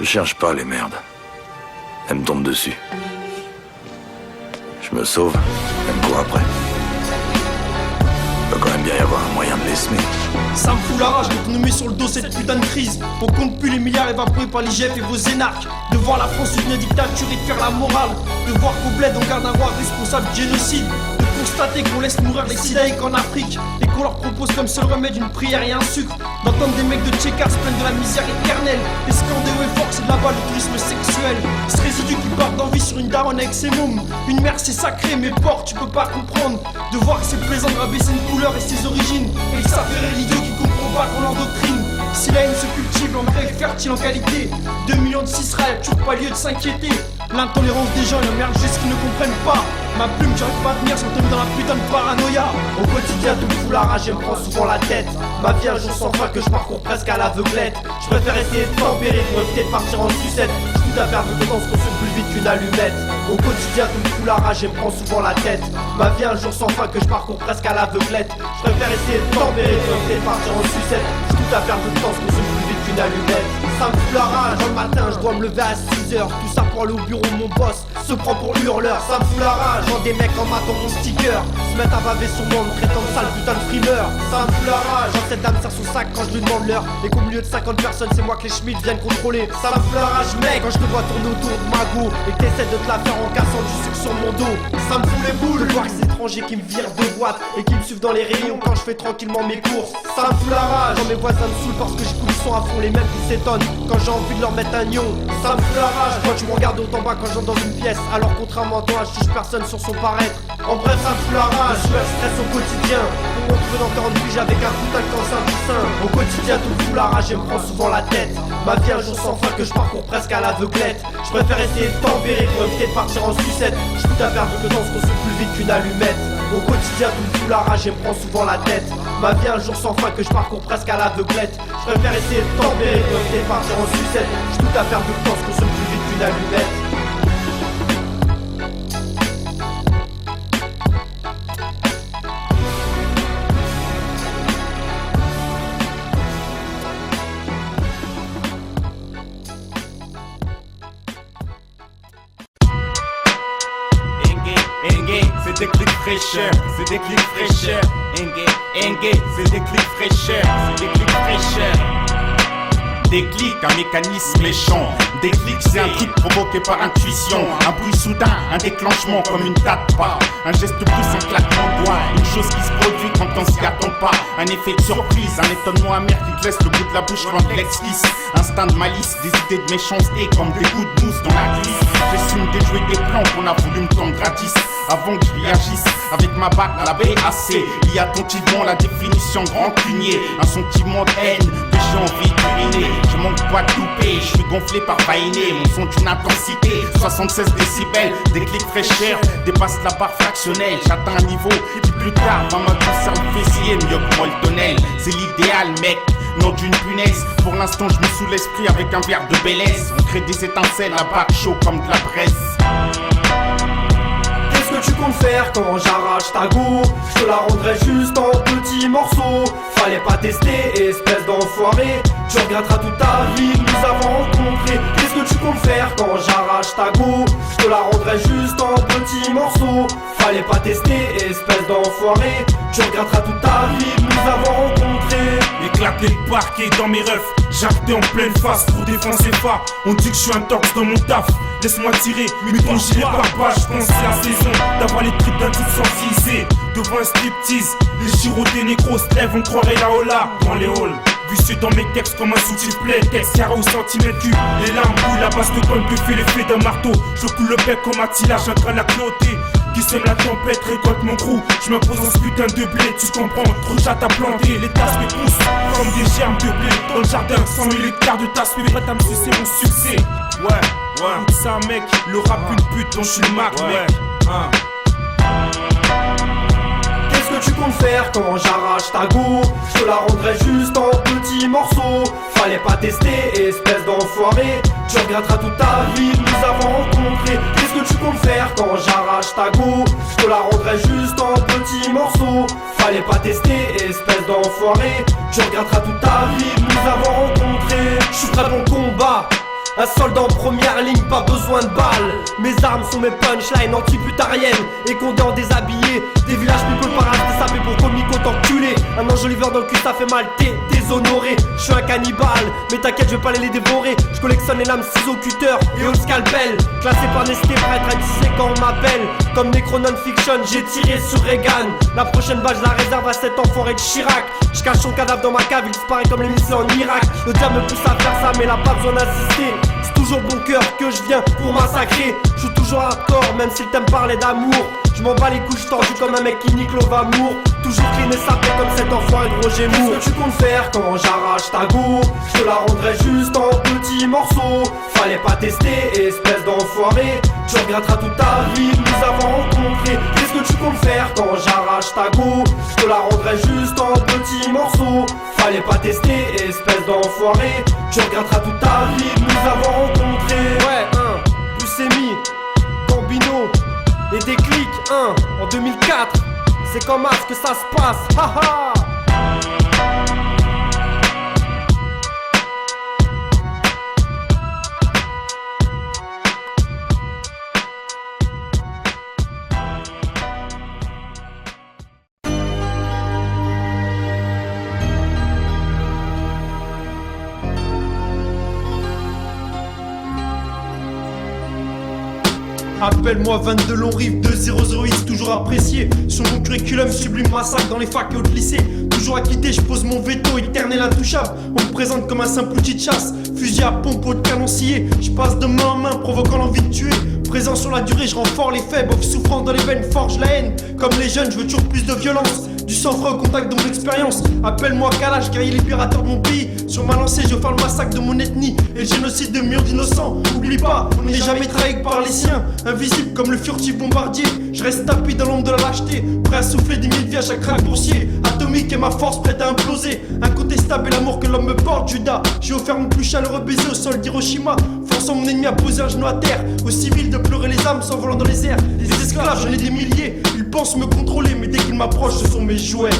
Je cherche pas les merdes. Elles me tombent dessus. Je me sauve, elles me courent après. Peut quand même bien y avoir un moyen de les semer. Ça me fout la rage de nous mettre sur le dos cette putain de crise. On compte plus les milliards évaporés par l'IGF et vos énarques. De voir la France devenir dictature et de faire la morale. De voir qu'au bled on garde un roi responsable du génocide. De constater qu'on laisse mourir les sidaïques en Afrique. Et qu'on leur propose comme seul remède une prière et un sucre. D'entendre des mecs de Tchékar se plaindre de la misère éternelle. Et scander haut et fort c'est de là-bas le tourisme sexuel. Ce résidu qui part d'envie sur une daronne avec ses mômes. Une mère c'est sacré mais porc tu peux pas comprendre. De voir que c'est plaisant de rabaisser une couleur et ses origines. Et ça fait l'idiot qui comprend pas qu'on l'endoctrine. Si la haine se cultive, l'engrais est fertile en qualité. 2 millions de Cisraël, toujours pas lieu de s'inquiéter. L'intolérance des gens, ils emmerdent juste qu'ils ne comprennent pas. Ma plume, j'arrive pas à tenir sans tomber dans la putain de paranoïa. Au quotidien, tout me fout la rage et me prend souvent la tête. Ma vie un jour sans fin que je parcours presque à l'aveuglette. Je préfère essayer de tempérer pour éviter de partir en sucette. Tout à faire de temps se consomme plus vite qu'une allumette. Au quotidien, tout me fout la rage et me prend souvent la tête. Ma vie un jour sans fin que je parcours presque à l'aveuglette. Je préfère essayer de tempérer pour éviter de partir en sucette. Tout à faire de temps se consomme plus vite qu'une allumette. Ça me fout la rage, le matin je dois me lever à 6h. Tout ça pour aller au bureau, mon boss se prend pour hurleur. Ça me fout la rage, quand des mecs en m'attendent mon sticker se mettent à baver sur moi en me traitant de sale putain de frimeur. Ça me fout la rage, quand cette dame serre son sac quand je lui demande l'heure. Et qu'au milieu de 50 personnes c'est moi que les schmitts viennent contrôler. Ça me fout la rage mec, quand je te vois tourner autour de ma go et que t'essaies de te la faire en cassant du sucre sur mon dos. Ça me fout les boules, de voir ces étrangers qui me virent de boîte et qui me suivent dans les rayons quand je fais tranquillement mes courses. Ça me fout la rage, quand mes voisins me saoulent parce que j'écoute le son à fond, les mêmes qui s'étonnent quand j'ai envie de leur mettre un nion. Ça me fout la rage, quand tu me regardes autant bas quand j'entre dans une pièce. Alors contrairement à toi, je touche personne sur son paraître. En bref, ça me fout la rage, je stress au quotidien. Pour me retrouver dans 40 piges avec un putain de cancer du sein. Au quotidien, tout me fout la rage et me prend souvent la tête. Ma vie un jour sans fin que je parcours presque à l'aveuglette. Je préfère essayer de tempérer pour éviter de partir en sucette. Je tout à faire de temps se consomme plus vite qu'une allumette. Au quotidien, tout me fout la rage et me prend souvent la tête. Ma vie un jour sans fin que je parcours presque à l'aveuglette. Je préfère essayer de tempérer pour éviter de partir en sucette. Je tout à faire de temps se consomme plus vite qu'une allumette. C'est des clics fraîcheurs, c'est des clics fraîcheurs. Engue, c'est des clics fraîcheurs, c'est des clics fraîcheurs. Déclic, un mécanisme méchant. Déclic, c'est un truc provoqué par intuition. Un bruit soudain, un déclenchement comme une tape pas. Un geste brusque, un claquement de doigts. Une chose qui se produit quand on s'y attend pas. Un effet de surprise, un étonnement amer qui te laisse le bout de la bouche rendre l'exquise. Instinct de malice, des idées de méchanceté comme des gouttes de mousse dans la glisse. J'estime déjouer des plans qu'on a voulu me tendre gratis. Avant que je réagisse avec ma bac à la BAC. Il y a attentivement la définition rancunier. Un sentiment de haine que j'ai envie d'uriner. Je manque pas de louper, je suis gonflé par vainer. Mon son d'une intensité, 76 décibels. Des clics fraîcheurs, dépasse la barre fractionnelle. J'atteins un niveau qui plus tard va me conserver fessier. Mieux que moi le tonnel, c'est l'idéal mec. Non d'une punaise, pour l'instant je me sous l'esprit avec un verre de Bélès. On crée des étincelles à bac chaud comme de la braise. Qu'est-ce que tu comptes faire quand j'arrache ta go? Je te la rendrai juste en petits morceaux. Fallait pas tester, espèce d'enfoiré. Tu regretteras toute ta vie que nous avons rencontré. Qu'est-ce que tu comptes faire quand j'arrache ta go? Je te la rendrai juste en petits morceaux. Fallait pas tester, espèce d'enfoiré. Tu regretteras toute ta vie que nous avons rencontré. Éclater le parquet dans mes refs, j'actais en pleine face pour défoncer pas. On dit que je suis un torse dans mon taf. Laisse-moi tirer, mais quand j'irai par bas, je pense c'est la saison d'avoir les tripes d'un titre sensibilisé. Devant un striptease, les gyros des négros se lèvent, on croirait la hola dans les halls. Vicieux dans mes textes comme un sous-titré, texte carré au centimètre cube. Les larmes bouillent, la base de conne que fait l'effet d'un marteau. Je coule le bec comme Attila, j'ai un crâne à cloter. Qui sème la tempête, récolte mon crew. Je m'impose en ce putain de blé, tu comprends. Trop de chatte à planter, les tasses me poussent comme des germes de blé. Dans le jardin, 100 000 hectares de tasses, mais prête à me sucer mon succès. Ouais, tout ça mec, le rap une pute dont je suis le marque mec. Qu'est-ce que tu comptes faire quand j'arrache ta go? Je te la rendrai juste en petits morceaux. Fallait pas tester, espèce d'enfoiré. Tu regretteras toute ta vie que nous avons rencontré. Qu'est-ce que tu comptes faire quand j'arrache ta go? Je te la rendrai juste en petits morceaux. Fallait pas tester, espèce d'enfoiré. Tu regretteras toute ta vie que nous avons rencontré. Je suis prêt à mon combat. Un soldat en première ligne, pas besoin de balles. Mes armes sont mes punchlines anti-putariennes. Et condé en déshabillé. Des villages people par t'es sapé pour comico t'enculer. Un enjoliveur dans le cul ça fait mal, t'es déshonoré. Je suis un cannibale, mais t'inquiète je vais pas les dévorer. Je collectionne les lames, ciseaux, cutter et au scalpel. Classé par Nesté, prêtre à tisser quand on m'appelle. Comme Necro Non-Fiction, j'ai tiré sur Reagan. La prochaine balle je la réserve à cet enfoiré de Chirac. Je cache son cadavre dans ma cave, il disparaît comme les missiles en Irak. Le diable me pousse à faire ça mais il a pas besoin d'insister. C'est toujours bon cœur que je viens pour massacrer. Je suis toujours hardcore même s'il t'aime parler d'amour. Je m'en bats les couilles, tordu comme un mec qui nique l'ovamour. Toujours clean et sapé comme cet enfoiré de Roger Moore. Qu'est-ce que tu comptes faire quand j'arrache ta go? Je te la rendrai juste en petits morceaux. Fallait pas tester, espèce d'enfoiré. Tu regretteras toute ta vie de nous avoir rencontrés. Qu'est-ce que tu comptes faire quand j'arrache ta go? Je te la rendrai juste en petits morceaux. Fallait pas tester, espèce d'enfoiré. Tu regretteras toute ta vie de nous avoir rencontrés. Ouais, Lucémie, Gambino et Déclic, en 2004. C'est comme ça que ça se passe, haha. Appelle-moi 22 longs rives de 008, toujours apprécié. Sur mon curriculum, sublime massacre dans les facs et autres lycées. Toujours acquitté, je pose mon veto, éternel intouchable. On me présente comme un simple outil de chasse. Fusil à pompe, au de canon scié. Je passe de main en main, provoquant l'envie de tuer. Présent sur la durée, je rends fort les faibles. Souffrant dans les veines, forge la haine. Comme les jeunes, je veux toujours plus de violence. Du sang frais au contact de mon expérience. Appelle-moi Kalash, guerrier libérateur de mon pays. Sur ma lancée, je vais faire le massacre de mon ethnie et le génocide de millions d'innocents. Oublie pas, on n'est jamais trahi par les siens. Invisible comme le furtif bombardier. Je reste tapis dans l'ombre de la lâcheté. Prêt à souffler des mille vies à chaque craque boursier. Atomique et ma force prête à imploser. Incontestable et l'amour que l'homme me porte, Judas. J'ai offert mon plus chaleureux baiser au sol d'Hiroshima. Forçant mon ennemi à poser un genou à terre. Aux civils de pleurer les âmes s'envolant dans les airs. Les esclaves, j'en ai des milliers. Ils pensent me contrôler, mais dès qu'ils m'approchent, ce sont mes jouets.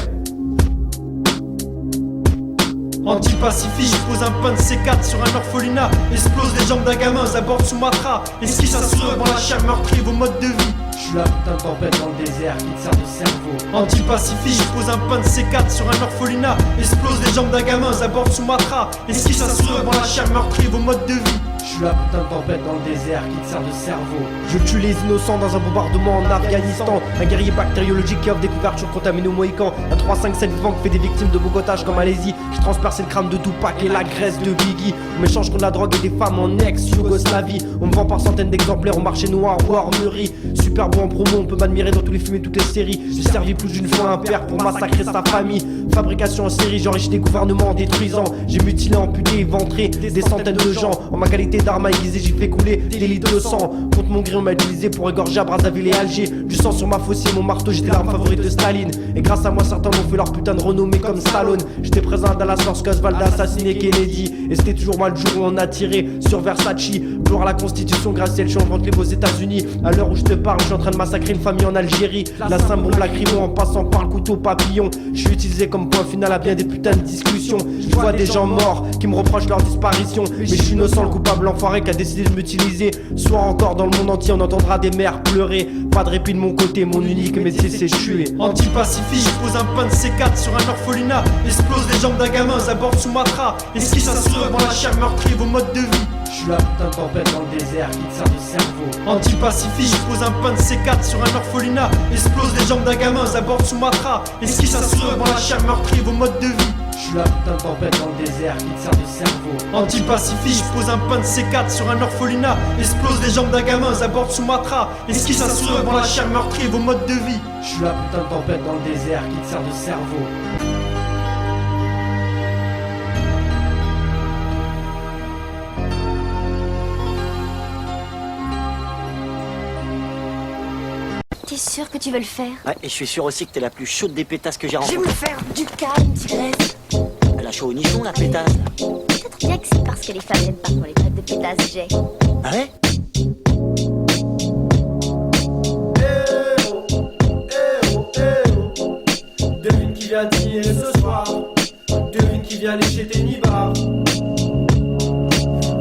Anti-pacifiste, je pose un pain de C4 sur un orphelinat. Explose les jambes d'un gamin, j'aborde Sumatra. Esquisse un sourire dans la chair meurtrie, vos modes de vie. Je suis la putain de tempête dans le désert qui te sert de cerveau. Anti-pacifiste, je pose un pain de C4 sur un orphelinat. Explose les jambes d'un gamin, j'aborde Sumatra. Esquisse un sourire dans la chair meurtrie, vos modes de vie. Je suis la putain de tempête dans le désert qui te sert de cerveau. Je tue les innocents dans un bombardement en Afghanistan. Un guerrier bactériologique qui offre des couvertures contaminées au Mohican. Un 357 vivant qui fait des victimes de bogotage comme Malaisie. Je transperce le crâne de Tupac et la graisse de Biggie. On m'échange contre la drogue et des femmes en ex-Yougoslavie. On me vend par centaines d'exemplaires au marché noir ou armerie. Super bon en promo, on peut m'admirer dans tous les films et toutes les séries. J'ai servi plus d'une fois un père pour massacrer sa famille. Fabrication en série, j'enrichis des gouvernements en détruisant. J'ai mutilé, amputé, éventré des centaines de gens. En ma qualité d'arme aiguisée, j'ai fait couler des litres de sang. Contre mon gré, on m'a utilisé pour égorger à Brazzaville et Alger. Du sang sur ma faucille, mon marteau, j'étais l'arme favorite de Staline. Et grâce à moi, certains m'ont fait leur putain de renommée comme Stallone. J'étais présent à Dallas lorsque Oswald a assassiné Kennedy. Et c'était toujours mal le jour où on a tiré sur Versace. Gloire à la Constitution, gracielle, je suis en vente libre aux États-Unis. À l'heure où je te parle, je suis en train de massacrer une famille en Algérie. La symbole lacrymo en passant par le couteau papillon. Je suis utilisé comme point final à bien des putains de discussions. Je vois des gens morts qui me reprochent leur disparition. Mais je suis innocent, le coupable enfoiré qui a décidé de m'utiliser. Soir encore dans le monde entier, on entendra des mères pleurer. Pas de répit de mon côté, mon unique métier c'est tuer. Anti-pacifiste, je pose un pain de C4 sur un orphelinat. Explose les jambes d'un gamin, j'aborde Sumatra. Esquisse un sourire dans la chair meurtrie, vos modes de vie. Je suis la putain de tempête dans le désert qui te sert de cerveau. Anti-pacifiste, je pose un pain de C4 sur un orphelinat. Explose les jambes d'un gamin, j'aborde Sumatra. Esquisse un sourire dans la chair meurtrie, vos modes de vie. Je suis la putain de tempête dans le désert qui te sert de cerveau. Anti-pacifiste, je pose un pain de C4 sur un orphelinat. Explose les jambes d'un gamin, j'aborde Sumatra. Esquisse un sourire dans la chair meurtrie, vos modes de vie. Je suis la putain de tempête dans le désert qui te sert de cerveau. T'es sûr que tu veux le faire? Ouais, et je suis sûr aussi que t'es la plus chaude des pétasses que j'ai Je vais rencontrées. me faire du calme, tigresse. Elle a chaud au nichon, la pétasse. Peut-être bien que c'est parce que les femmes n'aiment pas qu'on les traite de pétasse, Jay. Ah ouais? Devine qui vient dîner ce soir. Devine qui vient lécher tes nibards.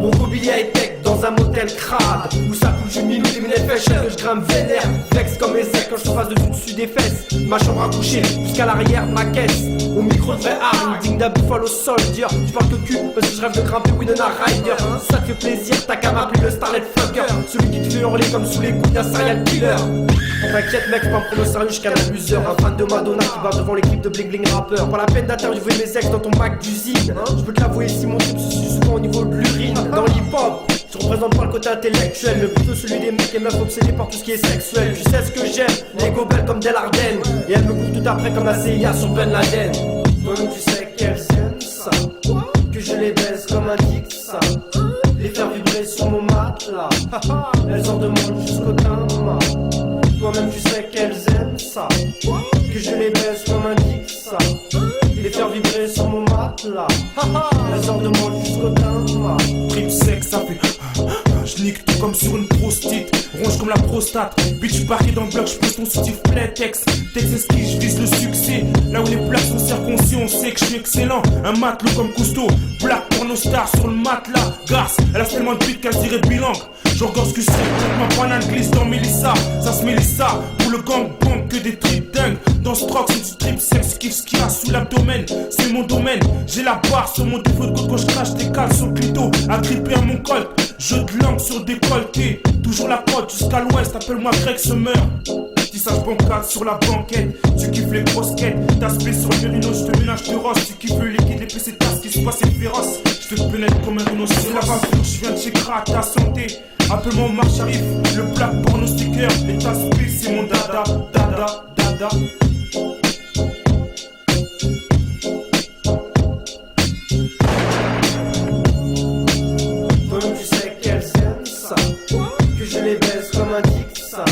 Mon mobilier high-tech dans un motel crade où ça coule du minute et mes fashion que je grimpe vénère. Vexe comme les secs quand je passe dessus des fesses. Ma chambre à coucher jusqu'à l'arrière de ma caisse. Au micro de vrai arme, digne d'un Buffalo Soldier. Je parle que cul parce que je rêve de grimper Winona Ryder. Ça te fait plaisir, t'as qu'à m'appeler le Starlet Fucker. Celui qui te fait hurler comme sous les coups d'un serial killer. T'inquiète mec, pas me prendre au sérieux jusqu'à l'abuseur. Un fan de Madonna qui bat devant l'équipe de Bling Bling rappeur. Pas la peine d'interviewer mes ex dans ton bac d'usine. Je peux te l'avouer ici, mon type se suit souvent au niveau de l'urine. Dans l'hip-hop, tu représentes pas le côté intellectuel, mais plutôt celui des mecs et meufs obsédés par tout ce qui est sexuel. Tu sais ce que j'aime, les go belles comme Del Arden. Et elle me court tout après comme la CIA sur Ben Laden. Toi-même tu sais qu'elles aiment ça, que je les baise comme un dick ça. Les faire vibrer sur mon matelas, elles en demandent jusqu'au timbre. Toi-même tu sais qu'elles aiment ça, que je les baise comme un dick ça. Les faire vibrer sur mon matelas, elles en demandent jusqu'au timbre. Trip sec, ça fait. Je nique tout comme sur une prostite, ronge comme la prostate. Bitch barré dans le bloc, je pose ton soutif playtex. Texas qui je vise le succès. Là où les plaques sont circoncis, on sait que je suis excellent. Un matelot comme Cousteau, black pornostar sur le matelas. Garce, elle a tellement de bite qu'elle se dirait bilingue. J'engorge que c'est ma banane glisse dans Mélissa. Ça se Mélissa, pour le gang bang que des trips dingues. Dans ce troc c'est du trip sex, kiffe ce qu'il y a sous l'abdomen. C'est mon domaine, j'ai la barre sur mon défaut de côte quand je crache des cales sur le clito. Agrippé à mon col, jeu de langue sur le décolleté. Toujours la côte jusqu'à l'ouest, appelle-moi Greg Summer. Tissage bancal sur la banquette, tu kiffes les grosses quêtes. T'as spé sur le mérino, je te ménage de rose. Tu kiffes le liquide, les PC tasses qui se passent c'est féroce. Je te pénètre comme un rhinocéros. C'est la bavure, je viens de chez Kra, ta santé. Appelle-moi Omar Sharif, le black porno sticker. Et ta spé, c'est mon dada, dada, dada. Toi-même tu sais qu'elles aiment ça, que je les baise comme un dick ça.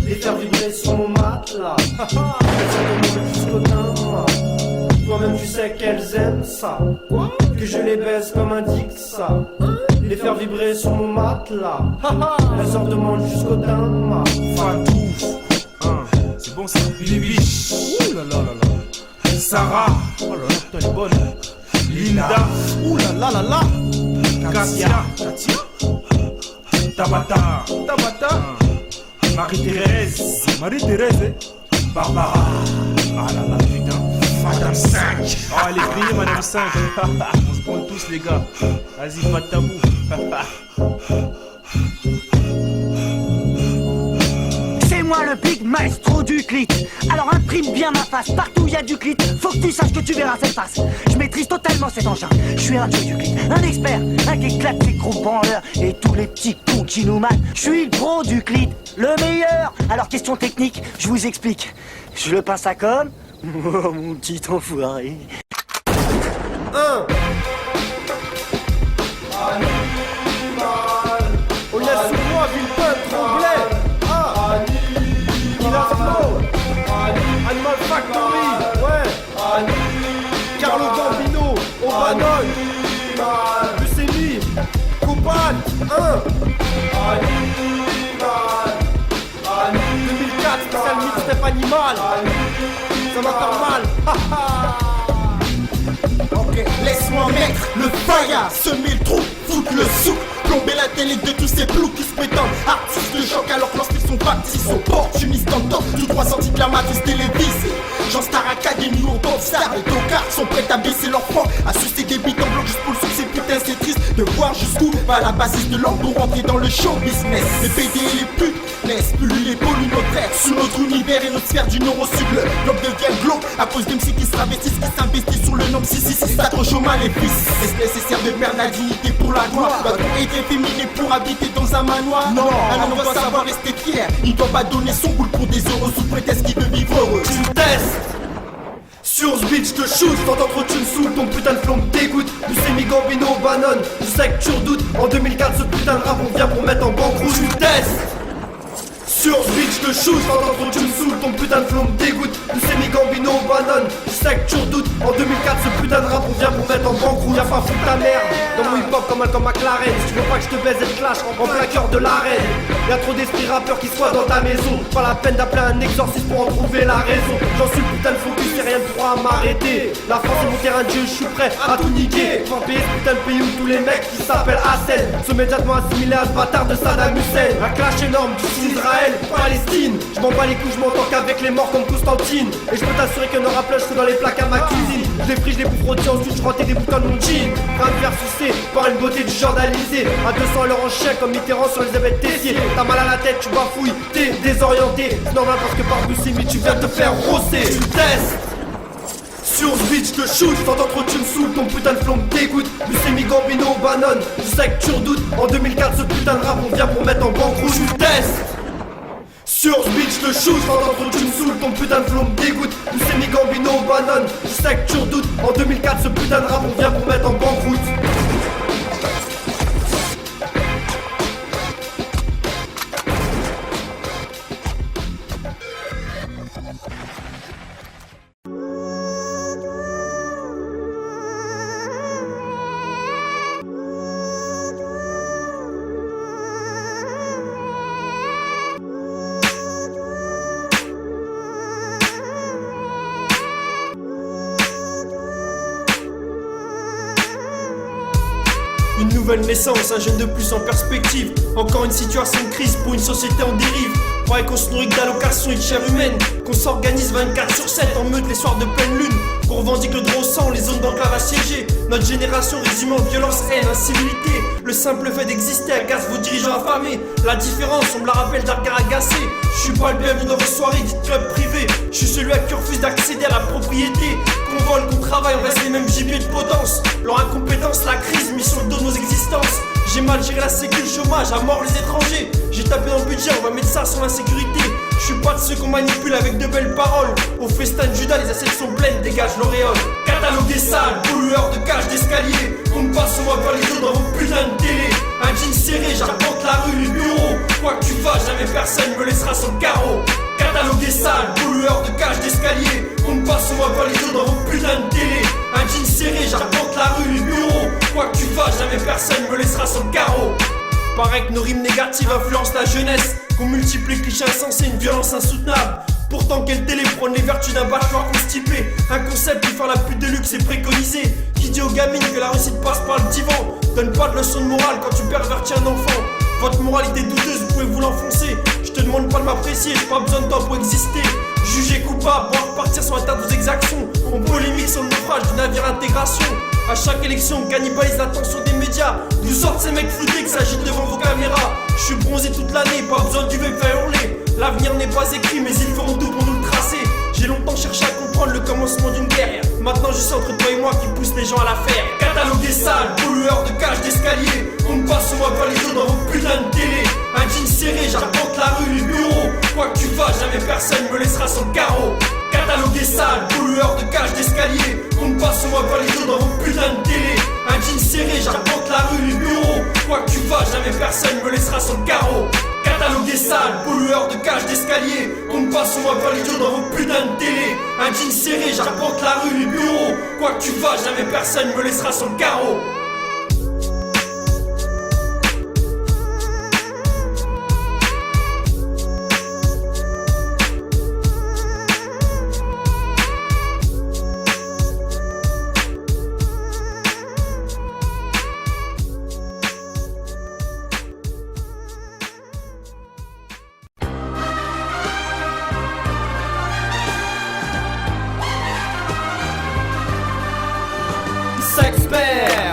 Les faire vibrer sur mon matelas, elles en demandent jusqu'au timbre. Toi-même tu sais qu'elles aiment ça, que je les baise comme un dick ça. Les faire vibrer sur mon matelas, elles en demandent jusqu'au timbre. Fatou, c'est bon ça. Bibi, ouh là là là là. Sarah, oh là là, putain elle est bonne. Linda, ouh là là là là. Katia, Tabata, Marie-Thérèse, Barbara, ah là là putain, Madame 5. Oh elle est grillée Madame 5. On se prend tous les gars. Vas-y pas de tabou. C'est moi le big maestro du clit. Alors imprime bien ma face, partout il y a du clit. Faut que tu saches que tu verras cette face. Je maîtrise totalement cet engin. Je suis un dieu du clit, un expert, un qui éclate les gros branleurs et tous les petits cons qui nous matent. Je suis le pro du clit, le meilleur. Alors question technique, je vous explique. Je le pince à comme. Oh mon petit enfoiré. On y a sous moi, Villepin, Tremblay, Milano, Animal Factory, ouais, Carlo Gambino, O'Bannon, Lucélie, Copan, 2004, spécial mixtape animal, ça va faire mal, Ok, laisse-moi mettre le fire, semer le trou, foutre le souk, plomber la télé de tous ces ploucs qui se prétendent artistes de choc alors que lorsqu'ils sont factices, sont opportunistes en temps, tout droit sortis de la matrice télévisée. Jean Star Academy ou Bob Star, les tocards sont prêts à baisser leur front, à sucer des bites en bloc juste pour le succès. Putain c'est triste de voir jusqu'où va la bassiste de l'ordre pour rentrer dans le show business. Les PD et les putes laissent plus les polluent notre air, sous notre univers et notre sphère du nord au sud. Le globe devient glauque à cause d'MC qui se travestissent, qui s'investissent sur le nom 666. S'accroche au mal les fils, est-ce nécessaire de perdre la dignité pour la gloire? Doit-on être efféminé pour habiter dans un manoir? Non, un homme doit savoir rester fier. Il doit pas donner son boule pour des euros sous prétexte qu'il veut vivre heureux. tu me testes. Sur ce beat, je te shoot, t'entends trop de sous, ton putain de flow me dégoûte. Lucélie Gambino, Bannon, je sais que tu redoutes. En 2004, ce putain de rap, on vient pour mettre en banqueroute. Tu me testes. Sur ce beat, je te te shoot, t'entends trop tu me saoules, ton putain de flow me dégoûte. Nous c'est mes Gambino au banane, je sais que tu redoutes. En 2004 ce putain de rap on vient pour mettre en banqueroute. Y'a pas foutre ta merde, dans mon hip hop comme Malcolm McLaren. Si tu veux pas que je te baise et te clash en plein cœur de l'arène. Y'a trop d'esprits rappeurs qui soient dans ta maison. Pas la peine d'appeler un exorciste pour en trouver la raison. J'en suis le putain de focus, y'a rien de droit à m'arrêter. La France est mon terrain de jeu, je suis prêt à tout niquer. Pour payer ce putain de pays où tous les mecs qui s'appellent Hassel sont immédiatement assimilés à ce bâtard de Saddam Hussein. Un clash énorme du Israël, Palestine. Je m'en bats les couilles, je m'entends qu'avec les morts comme Constantine. Et je peux t'assurer que nos rappeurs sont dans les plaques à ma cuisine. Je les pris, je les bouffe rôtis, ensuite je rentais des boutons de mon jean. Rien de faire sucer par une beauté du genre d'Alizé. À 200 l'heure en chien comme Mitterrand sur Elisabeth Tessier. T'as mal à la tête, tu bafouilles, t'es désorienté. C'est normal parce que par Buscemi tu viens de te faire rosser. Tu testes. Sur ce beat, je te shoot, t'entends trop, tu me saoules, ton putain de flow me dégoûte. Buscemi, Gambino, Banane, je sais que tu redoutes. En 2004, ce putain de rap, on vient pour mettre en banqueroute. Tu testes. Sur ce beat, je te shoot, t'entends trop, tu me saoules, ton putain de flow me dégoûte. Buscemi, Gambino, Banane, je sais que tu redoutes. En 2004, ce putain de rap, on vient pour mettre en banqueroute. Une nouvelle naissance, un jeune de plus en perspective. Encore une situation de crise pour une société en dérive. Faudrait qu'on se nourrit d'allocations et de chair humaine. Qu'on s'organise 24/7 en meute les soirs de pleine lune. Qu'on revendique le droit au sang, les zones d'enclave assiégées. Notre génération résume en violence, haine, incivilité. Le simple fait d'exister agace vos dirigeants affamés. La différence, on me la rappelle d'un regard agacé. Je suis pas le bienvenu dans vos soirées dites club privé. Je suis celui qui refuse d'accéder à la propriété. Qu'on vole, qu'on travaille, on reste les mêmes gibiers de potence. Leur incompétence, la crise, mis sur le dos de nos existences. J'ai mal géré la sécu, le chômage, à mort les étrangers. J'ai tapé dans le budget, on va mettre ça sur l'insécurité. Je suis pas de ceux qu'on manipule avec de belles paroles. Au festin de Judas, les assiettes sont pleines, dégage l'auréole. Catalogue des salles, pollueurs de cages d'escalier. On me passe, on va faire les dos dans vos putains de télé. Un jean serré, j'arpente la rue, les bureaux. Quoi que tu fasses, jamais personne me laissera sur le carreau. Catalogue des salles, pollueurs de cages d'escalier. On me passe, on va faire les dos dans vos putains de télé. Un jean serré, j'arpente la rue, les bureaux. Quoi que tu fasses, jamais personne me laissera sur le carreau. Paraît que nos rimes négatives influencent la jeunesse. Qu'on multiplie les clichés insensés, une violence insoutenable. Pourtant quelle télé prône les vertus d'un bachelor constipé. Un concept qui fait la pute de luxe est préconisé. Qui dit aux gamines que la réussite passe par le divan. Donne pas de leçon de morale quand tu pervertis un enfant. Votre moralité douteuse, vous pouvez vous l'enfoncer. Je te demande pas de m'apprécier, j'ai pas besoin de toi pour exister. Jugé coupable, voir repartir sur la table des exactions. On polémique sur le naufrage du navire intégration. À chaque élection, on cannibalise l'attention des médias. D'où sortent ces mecs floutés qui s'agitent devant vos caméras. Je suis bronzé toute l'année, pas besoin du me faire hurler. L'avenir n'est pas écrit, mais ils feront tout pour nous le tracer. J'ai longtemps cherché à comprendre le commencement d'une guerre. Maintenant je suis entre toi et moi qui pousse les gens à la faire. Catalogue des salles, pollueurs de cages d'escalier. On me passe, on va pas les dos dans vos putains de télé. Un jean serré, j'arpente la rue, les bureaux. Quoi que tu fasses, jamais personne me laissera sur le carreau. Catalogue des salles, pollueurs de cages d'escalier. On me passe, on va pas les dos dans vos putains de télé. Un jean serré, j'arpente la rue, les bureaux. Quoi que tu fasses, jamais personne me laissera sur le carreau. Catalogue des salles, pollueurs de cages d'escalier. On me passe, on va pas les dos dans vos putains de télé. Un jean serré, j'arpente la rue, les bureaux. Quoi que tu fasses, jamais personne me laissera sur le carreau.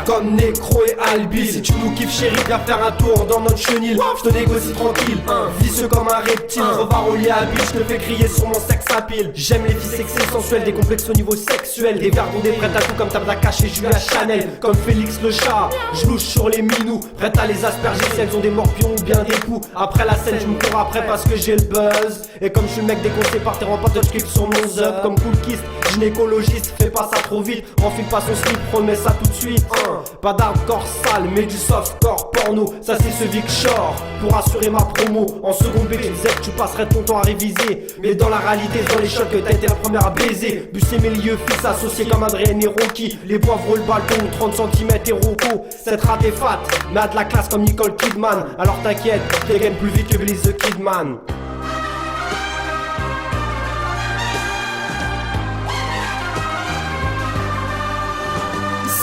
Comme Necro et Albi. Si tu nous kiffes chérie, viens faire un tour dans notre chenille. Je te négocie tranquille, vicieux comme un reptile. Revard au lit à bille, je te fais crier sur mon sexe à pile. J'aime les filles sexy sensuelles, des complexes au niveau sexuel. Des verres bondés prêtes à tout comme Tabla Caché, Julia Chanel. Comme Félix le chat, je louche sur les minous. Prête à les asperger si elles ont des morpions ou bien des poux. Après la scène, je me cours après parce que j'ai le buzz. Et comme je suis le mec déconcé par tes remparts, je kiffe sur mon zub. Comme Cool Kiss Gynécologiste, fais pas ça trop vite. Enfile pas son slip, remets ça tout de suite. Pas d'hardcore sale, mais du softcore porno. Ça c'est ce Vic Shore pour assurer ma promo. En seconde B, tu disais que tu passerais ton temps à réviser. Mais dans la réalité, dans les chocs, t'as été la première à baiser. Busser mes lieux, fils associés comme Adrien et Rocky. Les poivres le balcon, 30 cm et Rocco. Cette rate est fat, mais a de la classe comme Nicole Kidman. Alors t'inquiète, dégaine plus vite que Billy the Kidman.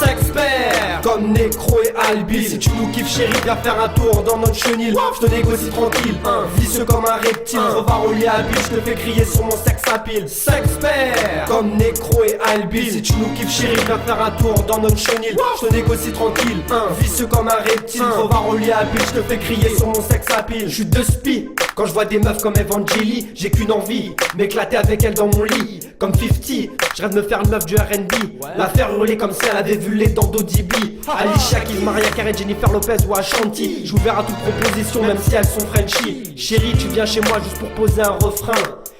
Expert comme Necro et Albi. Si tu nous kiffes chérie, viens faire un tour dans notre chenil. Je te négocie tranquille, vicieux comme un reptile. Revard au lit à biche, je te fais crier sur mon sex à pile. Sexpert comme Necro et Albi. Si tu nous kiffes chérie, viens faire un tour dans notre chenil. Je te négocie tranquille, vicieux comme un reptile. Revard au lit à biche, je te fais crier sur mon sex à pile. Je suis de spi. Quand je vois des meufs comme Evangélie, j'ai qu'une envie, m'éclater avec elle dans mon lit. Comme 50, je rêve de me faire une meuf du R&B. La faire hurler comme si elle avait vu les dents d'Odibi. Alicia Keys, Mariah Carey, Jennifer Lopez ou Ashanti. J'suis ouvert à toute proposition même si elles sont Frenchy. Chérie, tu viens chez moi juste pour poser un refrain.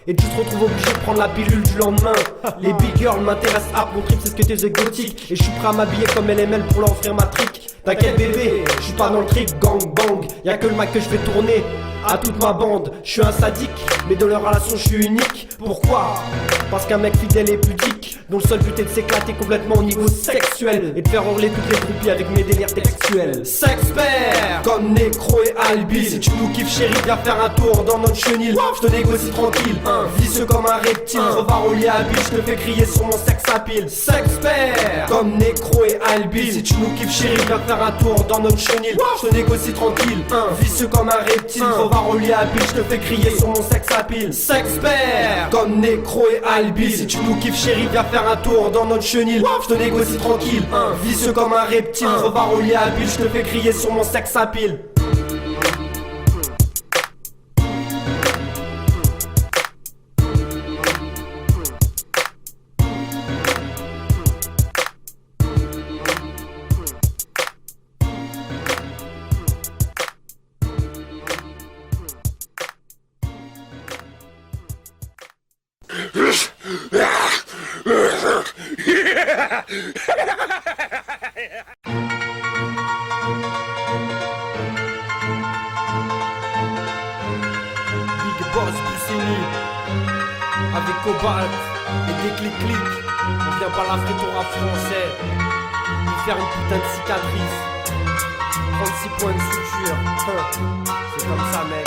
Et tu te retrouves obligé de prendre la pilule du lendemain. Les big girls m'intéressent à mon trip, c'est ce que t'es exotique. Et je suis prêt à m'habiller comme LML pour leur offrir ma trick. T'inquiète bébé, je suis pas dans le trick, gang bang. Y'a que le Mac que je fais tourner à toute ma bande. Je suis un sadique, mais dans leur relation je suis unique. Pourquoi? Parce qu'un mec fidèle et pudique, dont le seul but est de s'éclater complètement au niveau sexuel et de faire hurler toutes les groupies avec mes délires textuels. Sexpert comme Necro et Albi. Si tu nous kiffes chérie, viens faire un tour dans notre chenil. Je te négocie tranquille, vicieux comme un reptile. Revard au lit à biche, je te fais crier sur mon sex à pile. Sexpert comme Necro et Albi. Si tu nous kiffes chérie, viens faire un tour dans notre chenil. Je te négocie tranquille, vicieux comme un reptile. Revard au lit à biche, je te fais crier sur mon sex à pile. Sexpert comme Necro et Albi. Si tu nous kiffes chérie, viens faire un tour dans notre chenil. Je te négocie tranquille, vicieux comme un reptile. Revard au lit à biche, je te fais crier sur mon sex à pile. Big Boss Buscemi avec Cobalt et des clics. On vient par l'Afrique au rap français. Lui faire une putain de cicatrice. 36 points de suture. C'est comme ça mec.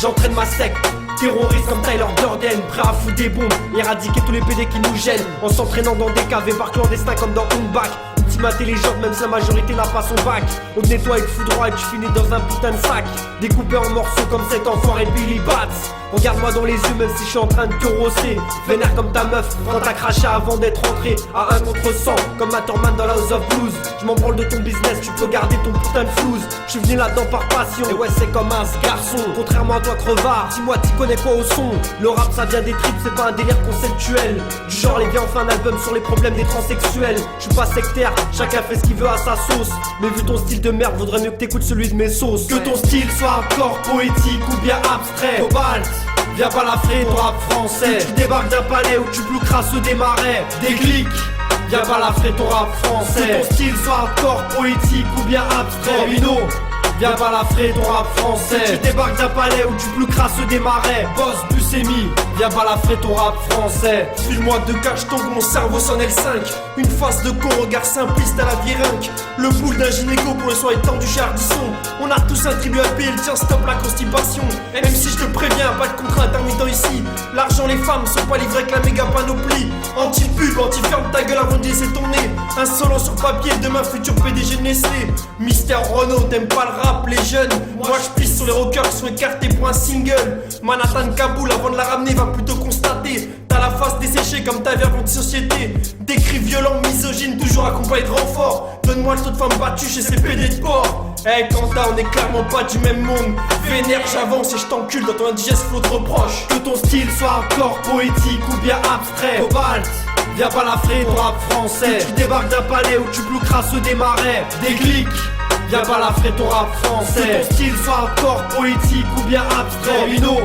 J'entraîne ma secte, terroriste comme Tyler Durden, prêt à foutre des bombes, éradiquer tous les PD qui nous gênent. En s'entraînant dans des caves et bars clandestins comme dans Homeback. Ultime intelligente même si la majorité n'a pas son bac. On te nettoie et te fout droit et tu finis dans un putain de sac. Découpé en morceaux comme cet enfoiré Billy Bats. Regarde-moi dans les yeux même si je suis en train de te rosser. Vénère comme ta meuf quand t'as craché avant d'être rentré à 1 contre 100 comme Matterman dans la House of Blues. Je m'en branle de ton business, tu peux garder ton putain de flouze. Je suis venu là-dedans par passion, et ouais c'est comme un garçon. Contrairement à toi crevard, dis-moi t'y connais quoi au son. Le rap ça vient des tripes, c'est pas un délire conceptuel. Du genre les viens on fait un album sur les problèmes des transsexuels. Je suis pas sectaire, chacun fait ce qu'il veut à sa sauce. Mais vu ton style de merde, vaudrait mieux que t'écoutes celui de mes sauces. Que ton style soit encore poétique ou bien abstrait. Cobalt, viens pas la frayer ton rap français. Tu débarques d'un palais où tu blouqueras ceux des marais. Des clics, viens pas la frayer ton rap français. Que ton style soit encore poétique ou bien abstrait. Mino, viens pas la frayer ton rap français. Tu débarques d'un palais où tu blouqueras ceux des marais. Boss Buscemi, viens pas la frayer ton rap français. File-moi de cache tank, mon cerveau sonne L5. Une face de con, regard simpliste à la virinque. Le boule d'un gynéco pour le soir étendu chez Ardisson. On a tous un tribut à payer, tiens stop la constipation. Même si je te préviens, pas de contrat intermittent ici. L'argent, les femmes sont pas livrées avec la méga panoplie. Anti-pub, anti-ferme ta gueule avant de laisser ton nez. Insolent sur papier, demain futur PDG de Nestlé. Mister Renault, t'aimes pas le rap, les jeunes. Moi je pisse sur les rockers qui sont écartés pour un single. Manhattan, Kaboul, avant de la ramener, va plutôt constater. T'as la face desséchée comme ta verbe de société. Des cris violents, misogynes, toujours accompagnés de renforts. Donne-moi le taux de femmes battues chez ces PD de porc. Hey Quentin, on est clairement pas du même monde. Vénère, j'avance et je t'encule dans ton indigeste flot de reproches. Que ton style soit encore poétique ou bien abstrait. Cobalt, viens pas la frayer ton rap français. Tu débarques d'un palais où tu blouqueras ceux des marais. Des clics, viens pas la frayer ton rap français. Que ton style soit encore poétique ou bien abstrait. Mino,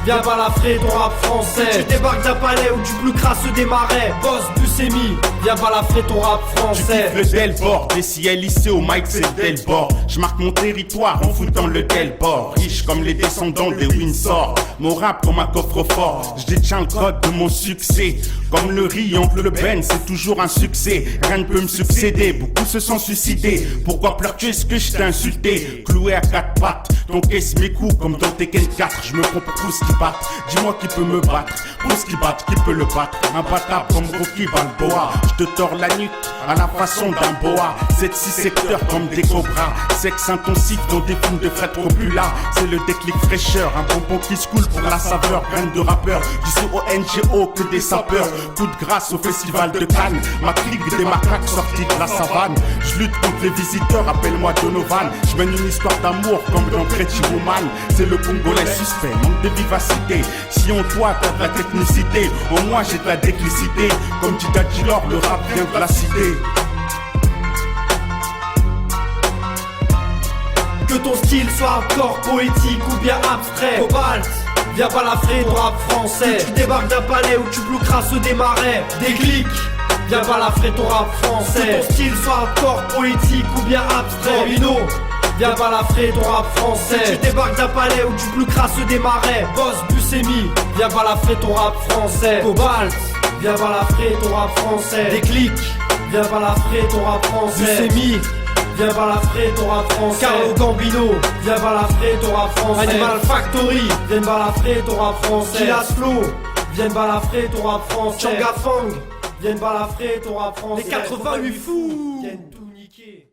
viens balafrer ton rap français. Tu débarques d'un palais ou du plus crasseux des marais. Boss Buscemi, viens balafrer ton rap français. Tu kiffes le Delbord, des ciels lycée au mic c'est le Delbord. Je marque mon territoire en foutant le Delbord. Riche comme les descendants des Windsor. Mon rap comme un coffre-fort, je détiens le code de mon succès. Comme le riz entre le Ben, c'est toujours un succès. Rien ne peut me succéder, beaucoup se sont suicidés. Pourquoi pleures-tu, est-ce que je t'ai insulté? Cloué à quatre pattes, ton caisse mes coups comme dans Tekken 4. Je me prends pour tous qui battent, dis-moi qui peut me battre. Tous qui battent, qui peut le battre? Un bâtard comme Rocky Balboa. Je te tords la nuque à la façon d'un boa. 7-6 secteurs comme des cobras. Sexe intensif dans des films de Fred Coppola. C'est le déclic fraîcheur, un bonbon qui se coule pour la saveur. Graine de rappeur, du CONGO que des sapeurs. Coup de grâce au festival de Cannes. Ma clique des macaques sortis de la savane. Je lutte contre les visiteurs, appelle-moi Donovan. Je mène une histoire d'amour comme dans Pretty Woman. C'est le Congolais suspect, manque de vivacité. Si en toi t'as de la technicité, en moi j'ai de la déclicité. Comme dit Dadilor, le rap vient de la cité. Que ton style soit hardcore, poétique ou bien abstrait. Cobalt, viens balafrer ton rap français. Tu débarques d'un palais où tu plus crasseux des marais. Déclic, viens balafrer ton rap français. Que ton style soit hardcore, poétique ou bien abstrait. Bambino, viens balafrer ton rap français. Tu débarques d'un palais où tu plus crasseux des marais. Boss Buscemi, viens balafrer ton rap français. Cobalt, viens balafrer ton rap français. Déclic, viens balafrer ton rap français. Buscemi, viens balafrer ton rap français. Carlo Gambino, viens balafrer ton rap français. Animal Factory, viens balafrer ton rap français. Kilas Flow, viens balafrer ton rap français. Changa Fang, viens balafrer ton rap français. Les 88 fous viennent tout niquer.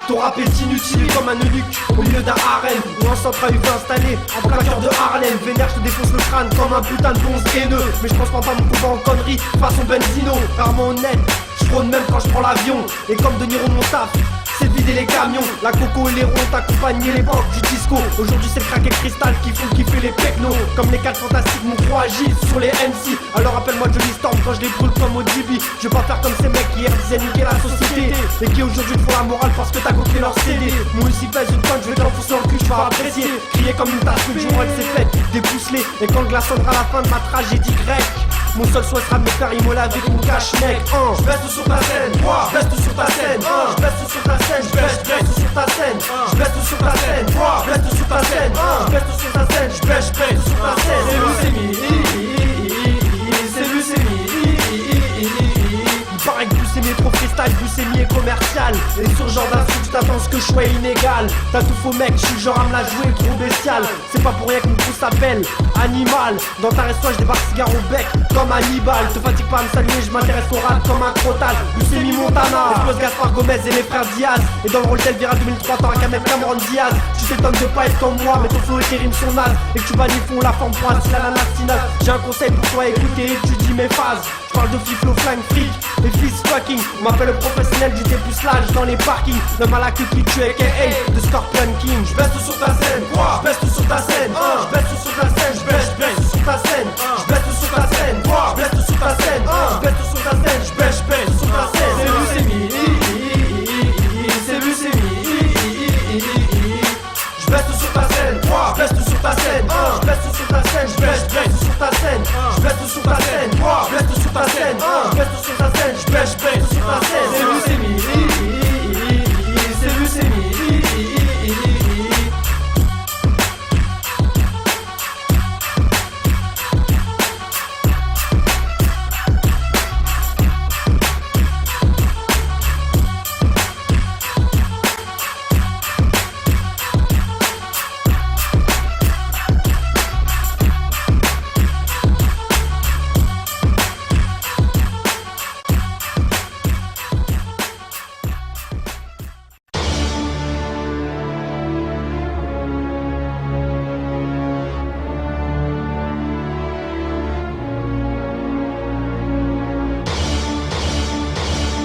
Ton rap est inutile comme un eunuque au milieu d'un harem ou un centre à UV installé en plein cœur de Harlem. Vénère, je te défonce le crâne comme un putain de bonze haineux. Mais je transforme pas mon combat en connerie façon Benzino. Rarement honnête, je frône même quand je prends l'avion. Et comme De Niro mon taf, c'est de vider les camions. La coco et les ronds t'accompagnaient l'époque du disco. Aujourd'hui c'est le crack et le cristal qui font kiffer les pecnos. Comme les 4 fantastiques, mon gros agit sur les MC. Alors appelle-moi Johnny Storm quand je les brûle comme ODB. Je vais pas faire comme ces mecs qui hier disaient niquer la société et qui aujourd'hui te font la morale parce que t'as copié leur CD. Mon ici pèse une tonne, je vais te l'enfoncer dans le cul, je vais apprécier. Crier comme une tasse, le jour où elle s'est faite débousselée. Et quand le glace sonnera la fin de ma tragédie grecque, mon seul souhait sera de me faire immoler avec mon cache-neck. Je baisse tout sur ta scène, je baisse tout sur ta scène, je baisse tout sur ta scène, je baisse tout sur ta scène, je baisse tout sur ta scène, je baisse tout sur ta scène, je baisse tout sur ta scène, je baisse tout sur ta scène. C'est Lucémie. Il paraît que Buscemi est trop freestyle, Buscemi est commercial. Et sur ce genre d'instru, tu t'attends à ce que je sois inégal. T'as tout faux mec, je suis le genre à me la jouer trop bestial. C'est pas pour rien que mon crew s'appelle Animal. Dans ta resto, je débarque cigare au bec comme Hannibal. Te fatigue pas à me saluer, je m'intéresse au rap comme un crotal. Buscemi Montana, explose Gaspard Gomez et les frères Diaz. Et dans le rôle d'Elvira 2003, t'auras qu'à mettre Cameron Diaz. Tu t'étonnes de pas être comme moi, mais ton flow et tes rimes sont nazes. Et que tu font la forme pour un style à la nastinale. J'ai un conseil pour toi, écoutez, étudie mes phases. Je parle de fiflo, flingue, fric et fils fucking. On m'appelle le professionnel du dépucelage dans les parkings. L'homme à la queue qui tue aka de Scorpion King. Je baisse tout sur ta scène, je baisse tout sur ta scène, je baisse tout sur ta scène, je baisse tout sur ta scène, je baisse tout sur ta scène, je baisse tout sur ta scène, je baisse tout sur ta scène, je baisse tout sur ta scène. C'est Lucémie, c'est Lucémie. Je baisse tout sur ta scène, je baisse tout sur ta scène, je baisse tout sur ta scène, je baisse tout sur ta scène, je baisse tout sur ta scène, je baisse tout sur ta scène, je baisse tout sur ta scène, je baisse tout sur ta scène. C'est Lucémie, c'est Lucémie.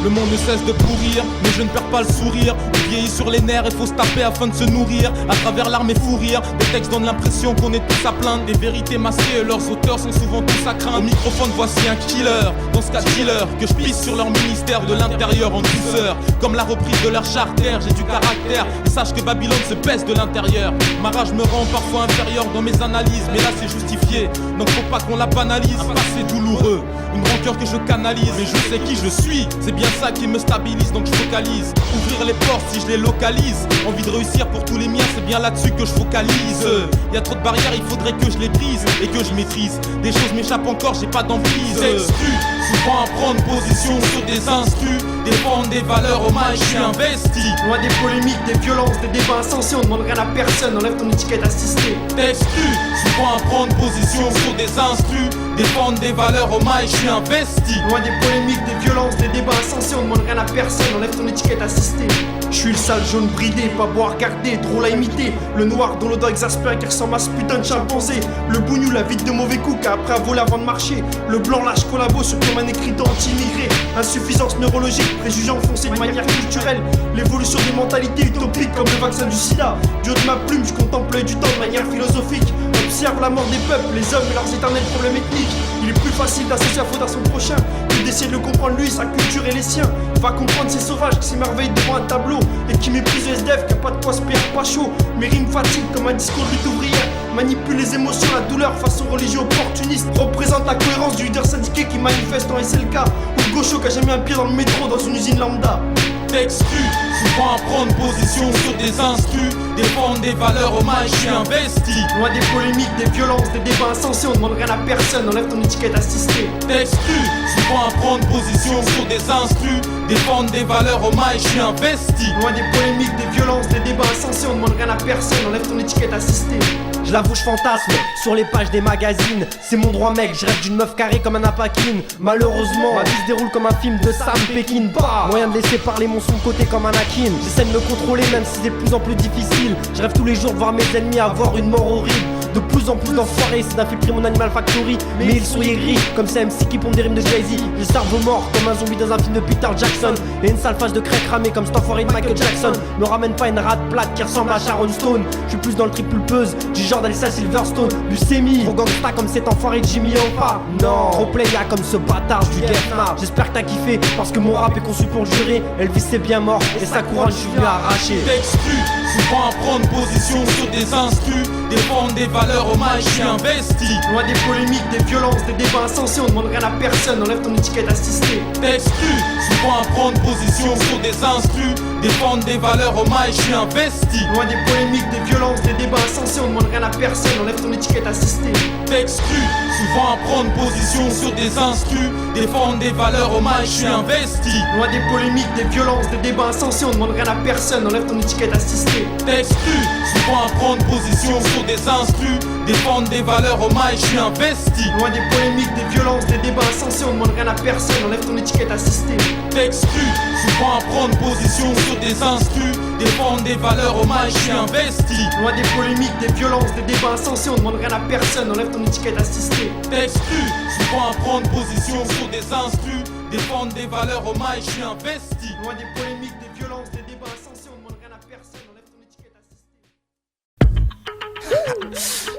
Le monde ne cesse de pourrir, mais je ne perds pas le sourire. On vieillit sur les nerfs et faut se taper afin de se nourrir. À travers l'arme et fou rire, des textes donnent l'impression qu'on est tous à plaindre. Des vérités masquées, leurs auteurs sont souvent tous à craindre. Au microphone voici un killer, dans ce cas dealer, que je pisse sur leur ministère de l'intérieur en douceur. Comme la reprise de leur charter, j'ai du caractère. Et sache que Babylone se baisse de l'intérieur. Ma rage me rend parfois inférieur dans mes analyses, mais là c'est justifié, donc faut pas qu'on la banalise. C'est douloureux, une rancœur que je canalise, mais je sais qui je suis, c'est bien ça qui me stabilise, donc je focalise. Ouvrir les portes si je les localise. Envie de réussir pour tous les miens, c'est bien là-dessus que je focalise. Y a trop de barrières, il faudrait que je les brise et que je maîtrise. Des choses m'échappent encore, j'ai pas d'emprise. S'exclus, souvent à prendre position sur des instrus, défendre des valeurs, hommage, je suis investi. Loin des polémiques, des violences, des débats insensés, on demande rien à personne, enlève ton étiquette assistée. T'exclus, souvent à prendre position sur des instrus, défendre des valeurs, hommage, je suis investi. Loin des polémiques, des violences, des débats insensés, on demande rien à personne, enlève ton étiquette assistée. Je suis le sale jaune bridé, pas beau à regarder, drôle à imiter. Le noir dont l'odeur exaspère qui ressemble à ce putain de chimpanzé. Le bougnou, la vite de mauvais coups qu'après a volé avant de marcher. Le blanc lâche collabo sur comme un écriteau anti-immigré. Insuffisance neurologique, préjugés enfoncés de manière culturelle. L'évolution des mentalités utopiques comme le vaccin du sida. Du haut de ma plume, je contemple l'œil du temps de manière philosophique. Observe la mort des peuples, les hommes et leurs éternels problèmes ethniques. Il est plus facile d'associer la faute à son prochain que d'essayer de le comprendre lui, sa culture et les siens. Va comprendre ces sauvages qui s'émerveillent devant un tableau et qui méprisent le SDF qui a pas de quoi se payer pas chaud. Mes rimes fatiguent comme un discours de lutte ouvrière. Manipule les émotions, la douleur face aux religieux opportunistes. Représente la cohérence du leader syndiqué qui manifeste en SLK. Ou le gaucho qui a jamais un pied dans le métro dans une usine lambda. T'exclus, souvent à prendre position sur des instrus, défendre des valeurs, hommage, je suis investi. Loin des polémiques, des violences, des débats insensés, on demande rien à personne, enlève ton étiquette assistée. T'exclus, souvent à prendre position sur des instrus, défendre des valeurs, hommage, je suis investi. Loin des polémiques, des violences, des débats insensés, on demande rien à personne, enlève ton étiquette assistée. Je l'avoue, je fantasme sur les pages des magazines. C'est mon droit, mec, je rêve d'une meuf carrée comme un apakine. Malheureusement, ma vie se déroule comme un film de Sam Pekin. Moyen de laisser parler mon son de côté comme Anakin. J'essaie de me contrôler même si c'est de plus en plus difficile. Je rêve tous les jours de voir mes ennemis avoir une mort horrible. De plus en plus d'enfoirés, c'est d'infiltrer mon Animal Factory. Mais ils sont aigris, comme ces MC qui pompent des rimes de Jay-Z. Le cerveau mort comme un zombie dans un film de Peter Jackson. Et une sale face de craie cramée comme cet enfoiré de Michael Jackson. Me ramène pas une rate plate qui ressemble à Sharon Stone. Je suis plus dans le trip pulpeuse du genre d'Alissa Silverstone. Du semi, trop gangsta comme cet enfoiré de Jimmy Hoffa. Non, trop playa comme ce bâtard du Deathmarch. J'espère que t'as kiffé parce que mon rap est conçu pour le jurer. Elvis c'est bien mort et sa couronne je suis venu arracher. T'exclus, souvent à prendre position sur des instrus, défendre des valeurs, hommage, je suis investi. Loin des polémiques, des violences, des débats insensés, on demande rien à personne, enlève ton étiquette assistée. T'exclus, souvent à prendre position sur des instrus, défendre des valeurs, hommage, je suis investi. Loin des polémiques, des violences, des débats insensés, on demande rien à personne, enlève ton étiquette assistée. T'exclus, souvent à prendre position sur des instrus, défendre des valeurs, hommage, je suis investi. Loin des polémiques, des violences, des débats insensés, on demande rien à personne, enlève ton étiquette assistée. T'exclus, souvent à prendre position sur des instrus, défendre des valeurs, hommage, je suis investi. Loin des polémiques, des violences, des débats insensés, on demande rien à personne, enlève ton étiquette assistée. T'exclus, souvent à prendre position sur des instrus, défendre des valeurs, hommage, je suis investi. Loin des polémiques, des violences, des débats insensés, on demande rien à personne, enlève ton étiquette assistée. T'exclus, souvent à prendre position sur des instrus, défendre des valeurs, hommage, je suis investi. Loin des polémiques, des violences, des débats insensés, on demande rien à personne, enlève ton étiquette assistée.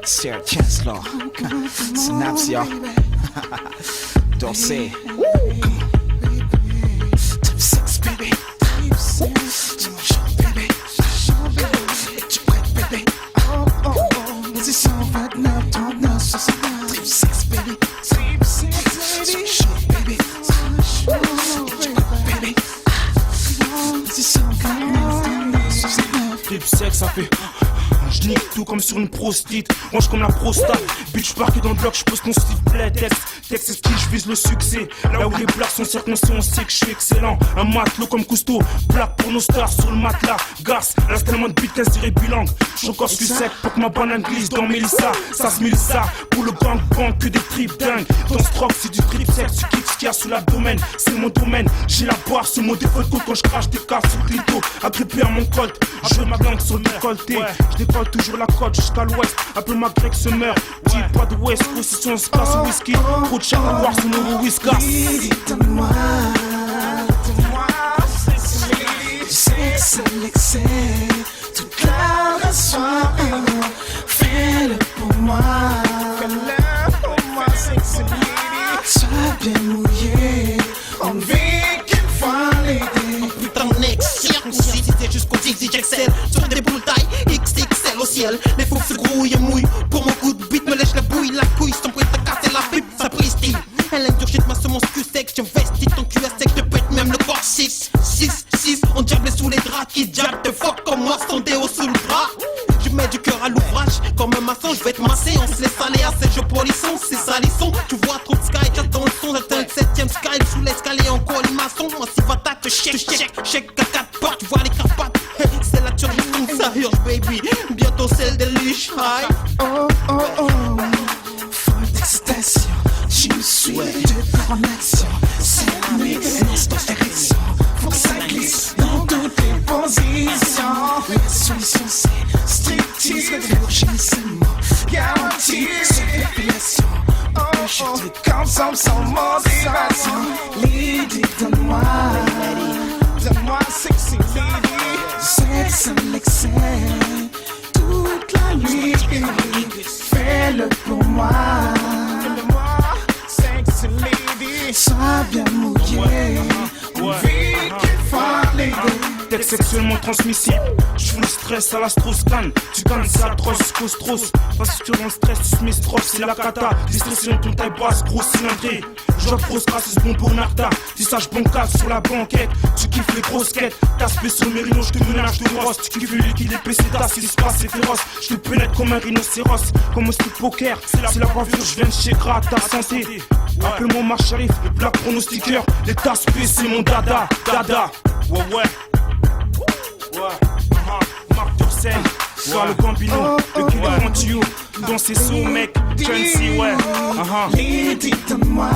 Sarah Chancellor, Synapse, y'all. Dorsey. Type 6, baby. Baby. Baby. Is it so right now? Don't know. So type 6, baby. Type 6, baby. Baby. Is it so right now? Type 6, ça fait. Je nique tout comme sur une prostite, range comme la prostate. Bitch, parqué dans le bloc, je pose ton sifflet. Texte, c'est ce qui je vise le succès. Là où les blagues sont circoncis, on sait que je suis excellent. Un matelot comme Cousteau, plaque pour nos stars sur le matelas. Garce, là c'est tellement de bitches tiré bilang. J'suis encore sucette pour que ma banane glisse dans Mélissa. Ça se Mélissa, pour le gang que des trips dingues. Dans ce troc, c'est du trip sex, tu kiffes ce qu'il y a sous l'abdomen. C'est mon domaine, j'ai la barre sur mon défaut de quand je crache des cartes sur le clito. Agrippé à mon colt, je veux ma langue sur le décolleté. Je décolle toujours la côte jusqu'à l'ouest, un peu ma Greg se meurt. Dis pas de West, position se passe au whisky. Trop de char à boire sur nos whiskas. Donne-moi sexe à l'excès, toute la soirée. Fais-le pour moi, sexy lady. Sois bien mouillé, on vit qu'une fois l'été. Putain de mec, circoncis, jusqu'au Dixie j'excelle. Sur des boules taille XXL au ciel. Les fous se grouillent et mouillent. Pour mon coup de bite, me lèche la bouille, la couille. Sans prêt à casser la pipe, ça brise style. Elle endurgit ma semence cul sec. J'investis ton cul à sec, je pète même le corps 6. On diable sous les draps. Qui diable te fuck comme moi, sans déo sous le bras. Je mets du cœur à l'ouvrage, comme un maçon, je vais te masser. On se laisse aller à ces jeux polissons, c'est salissons. Tu vois trop de sky, j'attends le son, j'atteins le 7ème sky. Sous l'escalier en colimaçon, moi si va te check à 4 pas, tu vois les crapates. C'est la turbine, ça urge baby, bientôt celle de liche high. Oh oh oh, folle d'excitation, je me suis de corps en action. C'est un mix, non-stop érection. Faut que ça glisse dans toutes les positions. La solution c'est striptease, le gémissement garanti sur l'épilation. Je te consomme sans motivation. Lady, donne-moi sexy lady. Sexe à l'excès, toute la nuit. Fais-le pour moi, sexy lady. Sois bien mouillé, on vit qu'une fois l'été. Texte sexuellement transmissible. Je fous le stress à la Strauss-Kahn. Tu cannes, c'est atroce, cause-trousse. Parce que tu rends le stress, tu smith-trop, c'est la cata. Distorsion, ton taille basse, grosse cylindrée. Je vois grosse grâce, c'est bon pour Narda. Tissage bon casse sur la banquette. Tu kiffes les grosses quêtes. T'aspect sur mes rhinos, je te ménage de brosse. Tu kiffes le liquide épais, c'est ta, ce qui se passe, c'est féroce. Je te pénètre comme un rhinocéros. Comme au street poker, c'est la coiffure, je viens de chez Grata Santé. Appelle-moi ma shérif, le black pronostiqueur. Les tasses c'est mon dada. Ouais. Marc Durcel, soit le Gambino, le Killer Montio, dans ses sauts, mec, Chelsea, ouais. Lady, donne-moi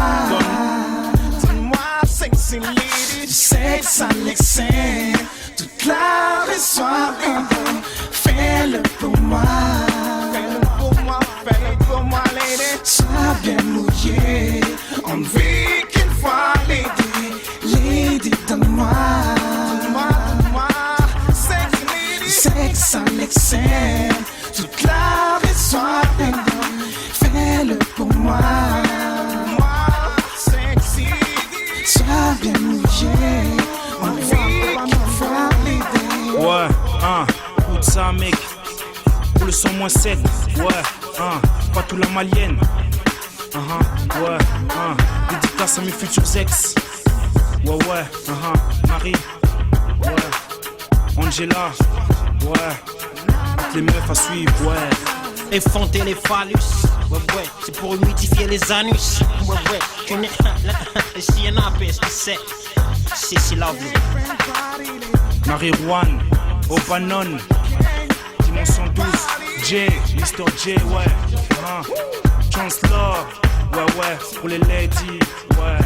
sexy lady. Sexe à l'excès, toute la soirée. Fais-le pour moi, lady. Sois bien mouillé, on ne vit qu'une fois l'été. Lady, donne-moi sexe à l'excès, toute la soirée. Fais-le pour moi, sexy. Sois bien mouillé, on vit qu'une fois l'été. Ouais, écoute ça mec. Pour le son moins 7, ouais, pas tout la malienne. Ouais, dédicace à mes futurs ex. Ouais, Marie, ouais, Angela. Ouais, toutes les meufs à suivre, ouais. Effronter les phallus, ouais, c'est pour humidifier les anus. Ouais, tu n'es si un APS, c'est la vie. Marie-Rouen, O'Bannon, Dimension 12, J, Mr. J, ouais. Chancellor, ouais, pour les ladies, ouais.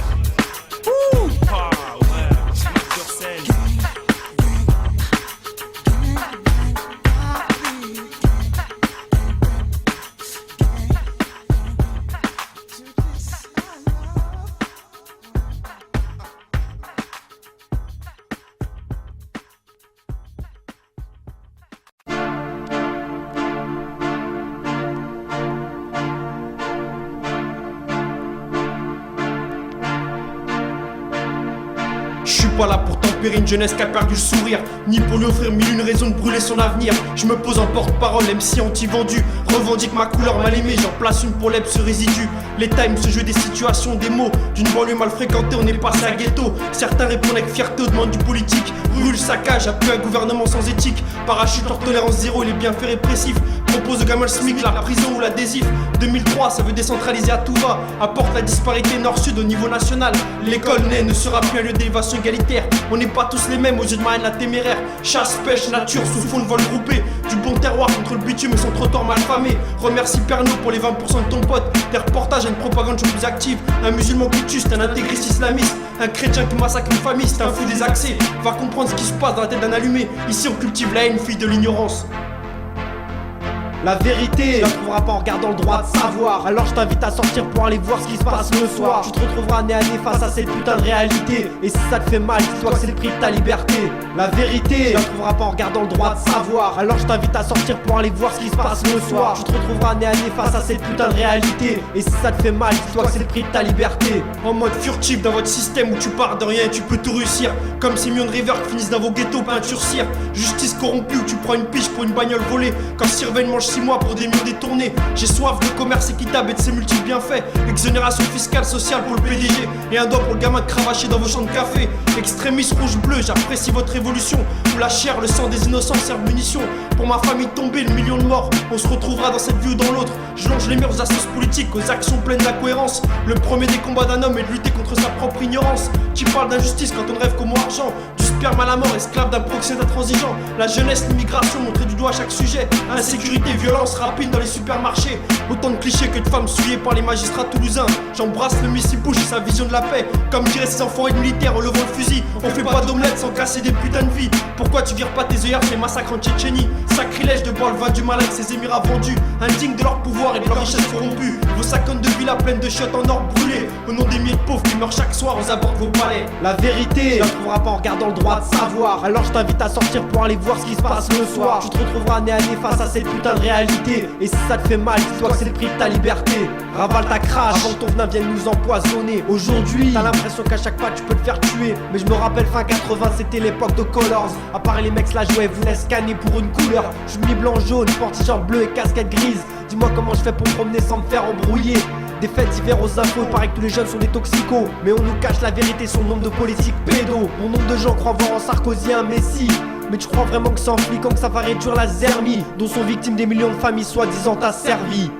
Ouais, Marc Durcel. Je suis pas là pour tempérer une jeunesse qui a perdu le sourire, ni pour lui offrir mille une raisons de brûler son avenir. Je me pose en porte-parole, MC anti-vendu, revendique ma couleur mal aimée, j'en place une pour l'eb ce résidu. Les times, ce jeu des situations, des mots, d'une banlieue mal fréquentée, on est passé à ghetto. Certains répondent avec fierté aux demandes du politique, brûle, saccage, appuie un gouvernement sans éthique, parachute hors tolérance zéro, les bienfaits répressifs, propose au gamin le SMIC, la prison ou l'adhésif. 2003, ça veut décentraliser à tout va, apporte la disparité nord-sud au niveau national. L'école ne sera plus un lieu d'élévation égalitaire, on n'est pas tous les mêmes aux yeux de Marine la téméraire. Chasse, pêche, nature, sous fond de vol groupé, du bon terroir contre le bitume et son trottoir mal famé. Remercie Pernod pour les 20% de ton pote, des reportages à une propagande plus active. Un musulman qui tue, c'est un intégriste islamiste, un chrétien qui massacre une famille, c'est un fou des accès. Va comprendre ce qui se passe dans la tête d'un allumé, ici on cultive la haine, fille de l'ignorance. La vérité, tu la trouveras pas en regardant le droit de savoir. Alors je t'invite à sortir pour aller voir ce qui se passe le soir. Tu te retrouveras nez à nez face à cette putain de réalité. Et si ça te fait mal, dis-toi que c'est le prix de ta liberté. La vérité, tu la trouveras pas en regardant le droit de savoir. Alors je t'invite à sortir pour aller voir ce qui se passe le soir. Tu te retrouveras nez à nez face à cette putain de réalité. Et si ça te fait mal, dis-toi que c'est le prix de ta liberté. En mode furtif dans votre système où tu pars de rien et tu peux tout réussir. Comme Simeon River qui finissent dans vos ghettos peinture cire. Justice corrompue où tu prends une piche pour une bagnole volée. Quand Sirven mange 6 mois pour des millions détournés. J'ai soif de commerce équitable et de ses multiples bienfaits. Exonération fiscale, sociale pour le PDG. Et un doigt pour le gamin cravaché dans vos champs de café. Extrémistes rouge-bleu, j'apprécie votre évolution. Où la chair, le sang des innocents servent munition. Pour ma famille tombée, le million de morts. On se retrouvera dans cette vie ou dans l'autre. Je longe les murs aux astuces politiques, aux actions pleines d'incohérence. Le premier des combats d'un homme est de lutter contre sa propre ignorance. Qui parle d'injustice quand on ne rêve qu'au mot argent. Du sperme à la mort, esclave d'un proxénète intransigeant. La jeunesse, l'immigration, montrer du doigt à chaque sujet. Insécurité, violence, rapine dans les supermarchés. Autant de clichés que de femmes souillées par les magistrats toulousains. J'embrasse le Missy Bush et sa vision de la paix. Comme diraient ses enfants et militaires en levant le fusil. On fait pas d'omelette sans casser des putains de vies. Pourquoi tu vires pas tes œillères ces massacres en Tchétchénie? Sacrilège de boire le vin du malin que ces émirats vendus. Indignes de leur pouvoir et de leur richesse corrompue. Vos 52 villas pleines de chiottes en or brûlées. Au nom des milliers de pauvres qui meurent chaque soir aux abords de vos palais. La vérité, tu la trouveras pas en regardant le droit de savoir. Alors je t'invite à sortir pour aller voir ce qui se passe le soir. Tu te retrouveras nez à nez face à cette putain de réalité. Et si ça te fait mal, dis-toi que c'est le prix de ta liberté. Ravale ta crache avant que ton venin vienne nous empoisonner. Aujourd'hui, t'as l'impression qu'à chaque pas tu peux te faire tuer. Mais je me rappelle fin 80, c'était l'époque de Colors. À part les mecs la jouaient, vous laissent scanner pour une couleur. Je suis mis blanc, jaune, porte-t-shirt bleu et casquette grise. Dis-moi comment je fais pour promener sans me faire embrouiller. Des fêtes d'hiver aux infos, il paraît que tous les jeunes sont des toxicos. Mais on nous cache la vérité sur le nombre de politiques pédos. Bon nombre de gens croient voir en Sarkozy un messie. Mais tu crois vraiment que c'est en fliquant que ça va réduire la zermie dont sont victimes des millions de familles soi-disant asservies?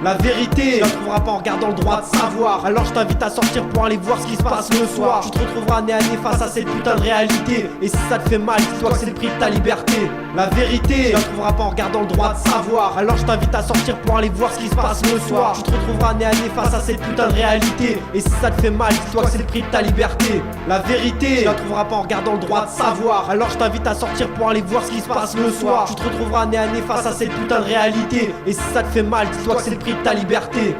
La vérité, tu la trouveras pas en regardant le droit de savoir. Alors je t'invite à sortir pour aller voir ce qui se passe le soir. Tu te retrouveras nez à nez face à cette putain de réalité. Et si ça te fait mal, dis-toi que c'est le prix de ta liberté. La vérité, tu la trouveras pas en regardant le droit de savoir. Alors je t'invite à sortir pour aller voir ce qui se passe le soir. Tu te retrouveras nez à nez face à cette putain de réalité. Et si ça te fait mal, dis-toi que c'est le prix de ta liberté. La vérité, tu la trouveras pas en regardant le droit de savoir. Alors je t'invite à sortir pour aller voir ce qui se passe le soir. Tu te retrouveras nez à nez face à cette putain de réalité. Et si ça te fait mal, dis-toi que c'est le prix de ta liberté.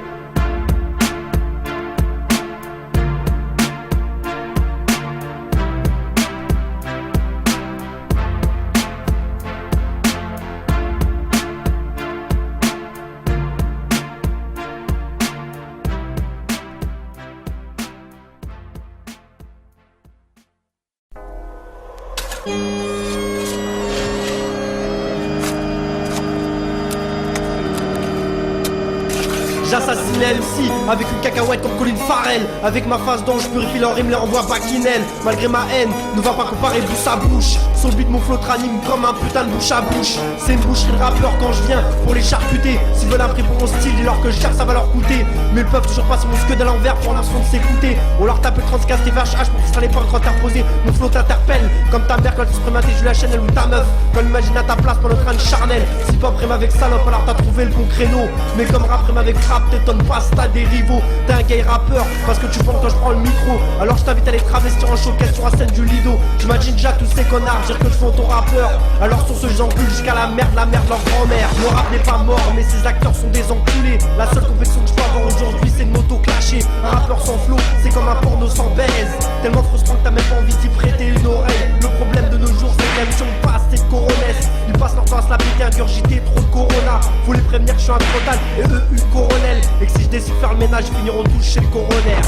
J'assassine MC avec une cacahuète comme Colin Farrell. Avec ma face d'ange, je purifie leur rime, les renvoie Bakinel. Malgré ma haine, ne va pas comparer bouche à bouche. Sur le beat, mon flow te ranime comme un putain de bouche à bouche. C'est une boucherie de rappeur quand je viens pour les charcuter. S'ils veulent un prix pour mon style, dis-leur que je cherche, ça va leur coûter. Mais ils peuvent toujours passer mon scud à l'envers pour l'impression de s'écouter. On leur tape le 34 TVH pour qu'ils seraient les pas entre interposés. Mon flow t'interpelle comme ta mère quand tu se prémates Julia Chanel ou ta meuf. Quand imagine à ta place pour notre crâne charnel. Si pop rime avec salope, alors t'as trouvé le bon créneau. Mais comme rap rime avec rap, t'étonnes pas, t'as des rivaux. T'es un gay rappeur parce que tu penses quand je prends le micro. Alors je t'invite à les travestir en showcase sur la scène du Lido. J'imagine déjà tous ces connards dire que je fais ton rappeur. Alors sur ce j'encule jusqu'à la merde leur grand-mère. Le rap n'est pas mort mais ses acteurs sont des enculés. La seule confection que je peux avoir aujourd'hui c'est une moto clashée. Un rappeur sans flow c'est comme un porno sans baise. Tellement frustrant que t'as même pas envie d'y prêter une oreille. Le problème de nos jours c'est que même si on passe c'est coronesse. Ils passent leur temps à se la péter, ingurgiter trop de corona. Faut les prévenir que je suis un total et eux une coronel. Et que si je décide de faire le ménage ils finiront tous chez le coroner.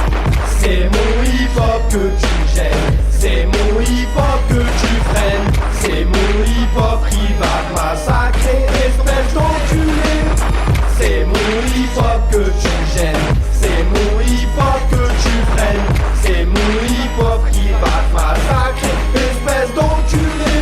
C'est mon hip-hop que tu gênes. C'est mon hip-hop que tu freines. C'est mon hip-hop qui va te massacrer, espèce d'enculé. C'est mon hip-hop que tu gênes. C'est mon hip-hop que tu freines. C'est mon hip-hop qui va te massacrer, espèce d'enculé.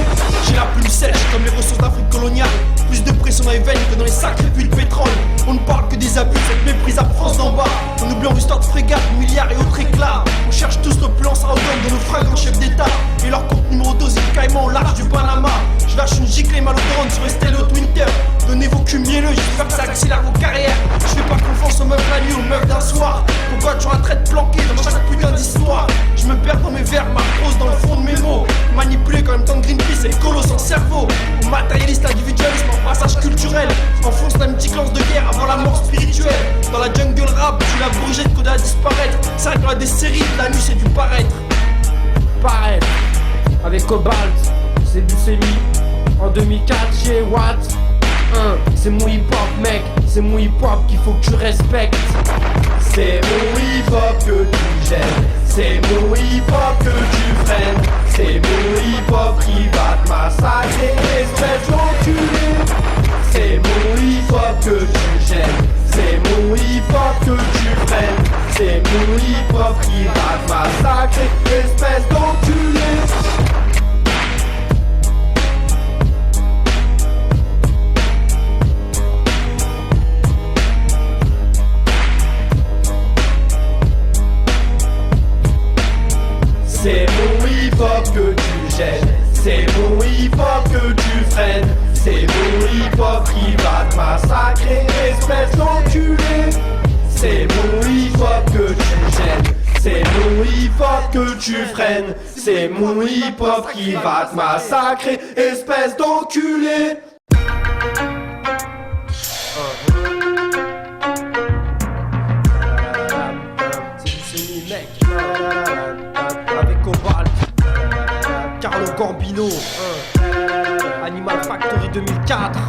J'ai la plume sèche comme les ressources d'Afrique coloniale. Plus de pression dans les veines que dans les sacrés puits de pétrole. On ne parle que des abus, cette méprise à France d'en bas. On oublie en histoire de frégates, milliards et autres éclats. On cherche tous le plan Saint-Odom de nos fringants chefs d'État. Et leur compte numéro 12 est caïman au large du Panama. Je lâche une giclée malodorante sur Estelle Hot Winter. Donnez vos culs mielleux, j'espère que ça accélère vos carrières. Je fais pas confiance aux meufs la nuit, aux meufs d'un soir. Pourquoi tu as un trait planqué dans chaque putain d'histoire? Je me perds dans mes verbes, ma prose dans le fond de mes mots. Manipulé quand même temps de Greenpeace et écolo sans cerveau. On matérialise l'individu projette qu'on doit disparaître. C'est vrai qu'on a des séries, la nuit c'est du paraître. Paraître avec Cobalt, c'est Buscemi. En 2004 chez Watt. C'est mon hip-hop mec, c'est mon hip-hop qu'il faut que tu respectes. C'est mon hip-hop que tu gênes, c'est mon hip-hop que tu freines, c'est mon hip-hop qui va te massacrer, espèce d'enculé. C'est mon hip-hop que tu gênes, c'est mon hip-hop que tu freines, c'est mon hip-hop qui va te massacrer, espèce d'enculé. C'est mon hip-hop que tu gênes, c'est mon hip-hop que tu freines, c'est mon hip-hop qui va te massacrer, espèce d'enculé. C'est mon hip-hop que tu gênes, c'est mon hip-hop que tu freines, c'est mon hip-hop qui va te massacrer, espèce d'enculé. Avec Cobalt, Carlo Gambino, Animal Factory 2004.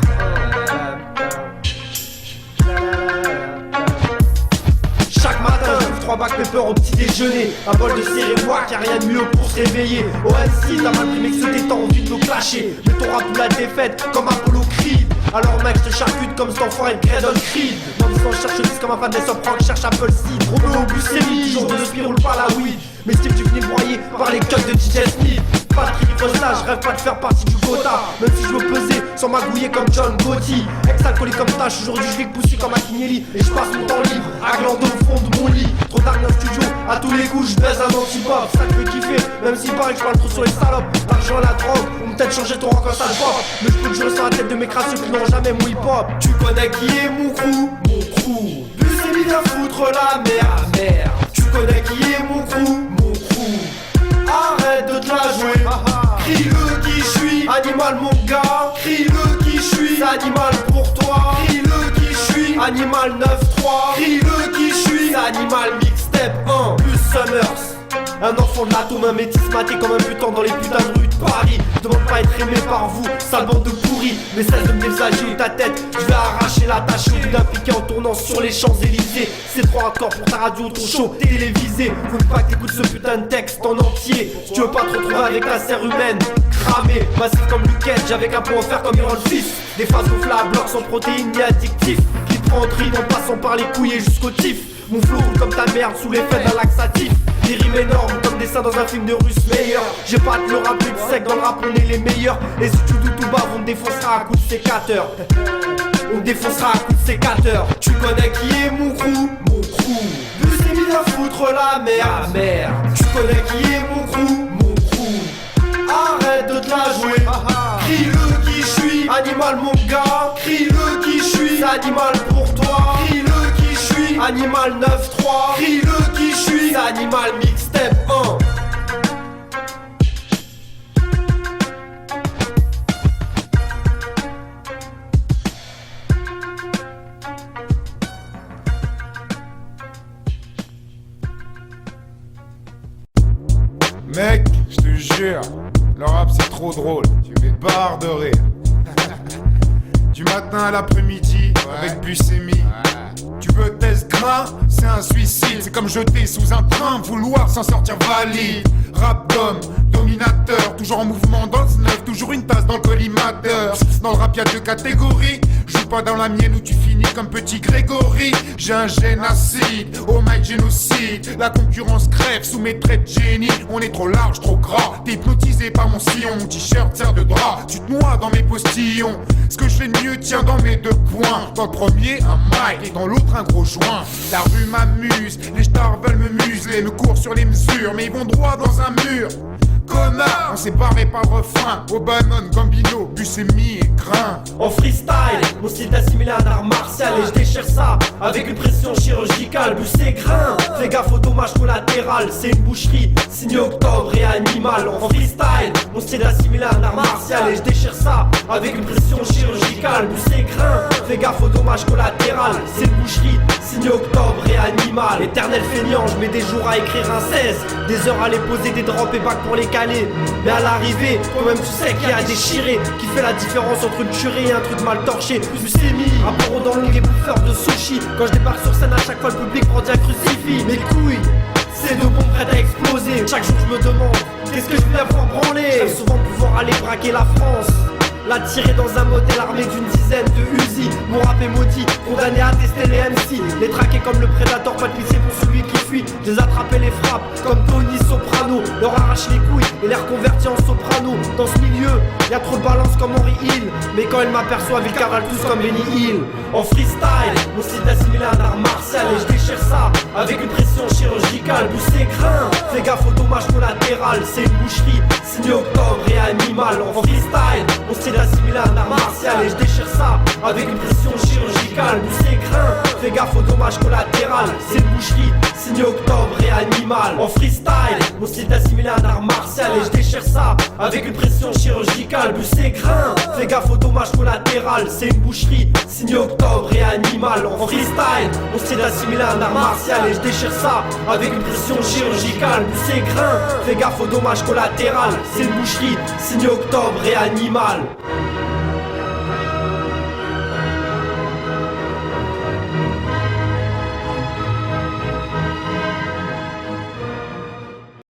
Chaque matin, j'ouvre 3 bacs pepper au petit déjeuner. Un bol de cérémoire, car rien de mieux pour se réveiller. Au MC, t'as mal pris, mec, ce t'as envie de nous clasher. Mais ton rap ou la défaite, comme Apollo Creed. Alors mec, je te charcute comme cet enfant et Gredon Creed. Dans le sens, cherche le disque comme un fan des Sopranques, cherche Apple Seed. Romeo au Buscemi, toujours de spirou par la weed. Mais Steve, tu finis broyé par les cuts de DJ Smith. Pas de là, je rêve pas de faire partie du quota. Même si je veux peser sans magouiller comme John Gotti. Ex-alcoolique comme tâche, aujourd'hui je vais pousser comme Akinyeli. Et je passe mon temps libre à glander au fond de mon lit. Trop tard dans le studio, à tous les coups je baise un anti-pop. Ça te fait kiffer, même s'il paraît que je parle trop sur les salopes. L'argent, la drogue, ou peut-être changer ton rock en sale pop. Mais je peux que je ressens la tête de mes crasseux qui n'ont jamais mon hip-hop. Tu connais qui est mon crew? Mon crew. Buscemi vient foutre la merde. Tu connais qui est mon crew? Mon crew. Arrête de te la jouer. Crie-le qui je suis, animal mon gars. Crie-le qui je suis, animal pour toi. Crie-le qui je suis, animal 9-3. Crie-le qui je suis, animal mixtape 1 plus Summers. Un enfant de l'atome, un métis maté comme un putain dans les putains de rues de Paris. Demande pas à être aimé par vous, sale bande de pourris. Mais cesse de me dévisager ta tête, je vais arracher la tâche au bout d'un piquet en tournant sur les Champs-Élysées. C'est trop hardcore pour ta radio, ton show télévisé. Faut pas que t'écoutes ce putain de texte en entier. Si tu veux pas te retrouver avec ta serre humaine cramée, massif comme Luke Cage avec un pot offert comme Iron Fist. Des phases gonflables, blocs sans protéines ni addictifs. Qui te prend en tride en passant par les couilles et jusqu'au tif. Mon flow roule comme ta merde sous l'effet d'un laxatif. Des rimes énormes comme des seins dans un film de russe meilleur. J'ai pas de le rap plus de sec, dans le rap on est les meilleurs. Et si tu doutes tout bas, on te défoncera à coups de sécateur. On te défoncera à coups de sécateur. Tu connais qui est mon crew? Mon crew. Buscemi vient foutre la merde. Tu connais qui est mon crew? Mon crew. Arrête de te la jouer. Crie-le qui je suis, animal mon gars. Crie-le qui je suis, animal pour toi. Crie-le qui je suis, animal 9-3. Crie-le qui je suis, animal mixtape 1. Mec, je te jure, le rap c'est trop drôle, tu mets barre de rire. Du matin à l'après-midi, avec Buscemi. Tu veux test grain, c'est un suicide. C'est comme jeter sous un train, vouloir s'en sortir valide. Rap d'homme, dominateur, toujours en mouvement dans le snuff, toujours une tasse dans le collimateur. Dans le rap y'a 2 catégories, joue pas dans la mienne où tu finis comme petit Grégory. J'ai un gène acide, oh my génocide. La concurrence crève sous mes traits de génie. On est trop large, trop gras, t'es hypnotisé par mon sillon. Mon t-shirt sert de drap, tu te noies dans mes postillons. Ce que je fais de mieux tient dans mes 2 points. Dans le premier un mic et dans l'autre un gros joint. La rue m'amuse, les stars veulent me museler, me courent sur les mesures, mais ils vont droit dans un mur. Connard, on s'est barré par le refrain. Obanon, Gambino, Buscemi et Grain. En freestyle, mon style d'assimilé à un art martial. Et je déchire ça avec une pression chirurgicale. Bus et Grain, fais gaffe au dommage collatéral. C'est une boucherie, signé Octobre et Animal. En freestyle, mon style d'assimilé à un art martial. Et je déchire ça avec une pression chirurgicale. Bus et Grain, fais gaffe au dommage collatéral. C'est une boucherie, signé Octobre et Animal. animal. Éternel feignant, je mets des jours à écrire un 16, des heures à les poser, des drops et bacs pour les caler. Mais à l'arrivée, toi-même tu sais qu'il y a déchiré, qui fait la différence entre une tuerie et un truc mal torché. Tu sais mis, rapport aux dents longues et bouffeurs de sushi. Quand je débarque sur scène, à chaque fois le public prend un crucifix. Mes couilles, c'est deux bombes prêtes à exploser. Chaque jour je me demande, qu'est-ce que je vais avoir branlé. Je rêve souvent pouvoir aller braquer la France, la tirer dans un modèle armé d'une dizaine de Uzi. Mon rap est maudit, condamné à tester les MC, les traquer comme le prédateur, pas de pitié pour celui qui fuit. Les attraper, les frappes comme Tony Soprano, leur arrache les couilles et les reconvertit en soprano. Dans ce milieu, y'a trop de balance comme Henry Hill, mais quand elle m'aperçoit, ils cavalent tous comme Benny Hill. En freestyle, mon style assimilé à un art martial, et je déchire ça avec une pression chirurgicale. Bousse grains, fais gaffe au dommage collatéral, c'est une boucherie, signé Octobre et Animal. En freestyle, mon style assimilé à un art martial, et je déchire ça avec une pression chirurgicale. Bousse grains, fais gaffe au dommage collatéral, c'est une boucherie, signé Octobre et Animal. En freestyle, mon style assimilé à un art martial, et je déchire ça avec une pression chirurgicale. Bousse grains, fais gaffe au dommage collatéral, c'est une boucherie, signé Octobre et Animal. En freestyle, mon style assimilé à un art martial, et je déchire ça avec une pression chirurgicale. Bousse grains, fais gaffe au dommage collatéral, c'est une boucherie, signé Octobre et Animal.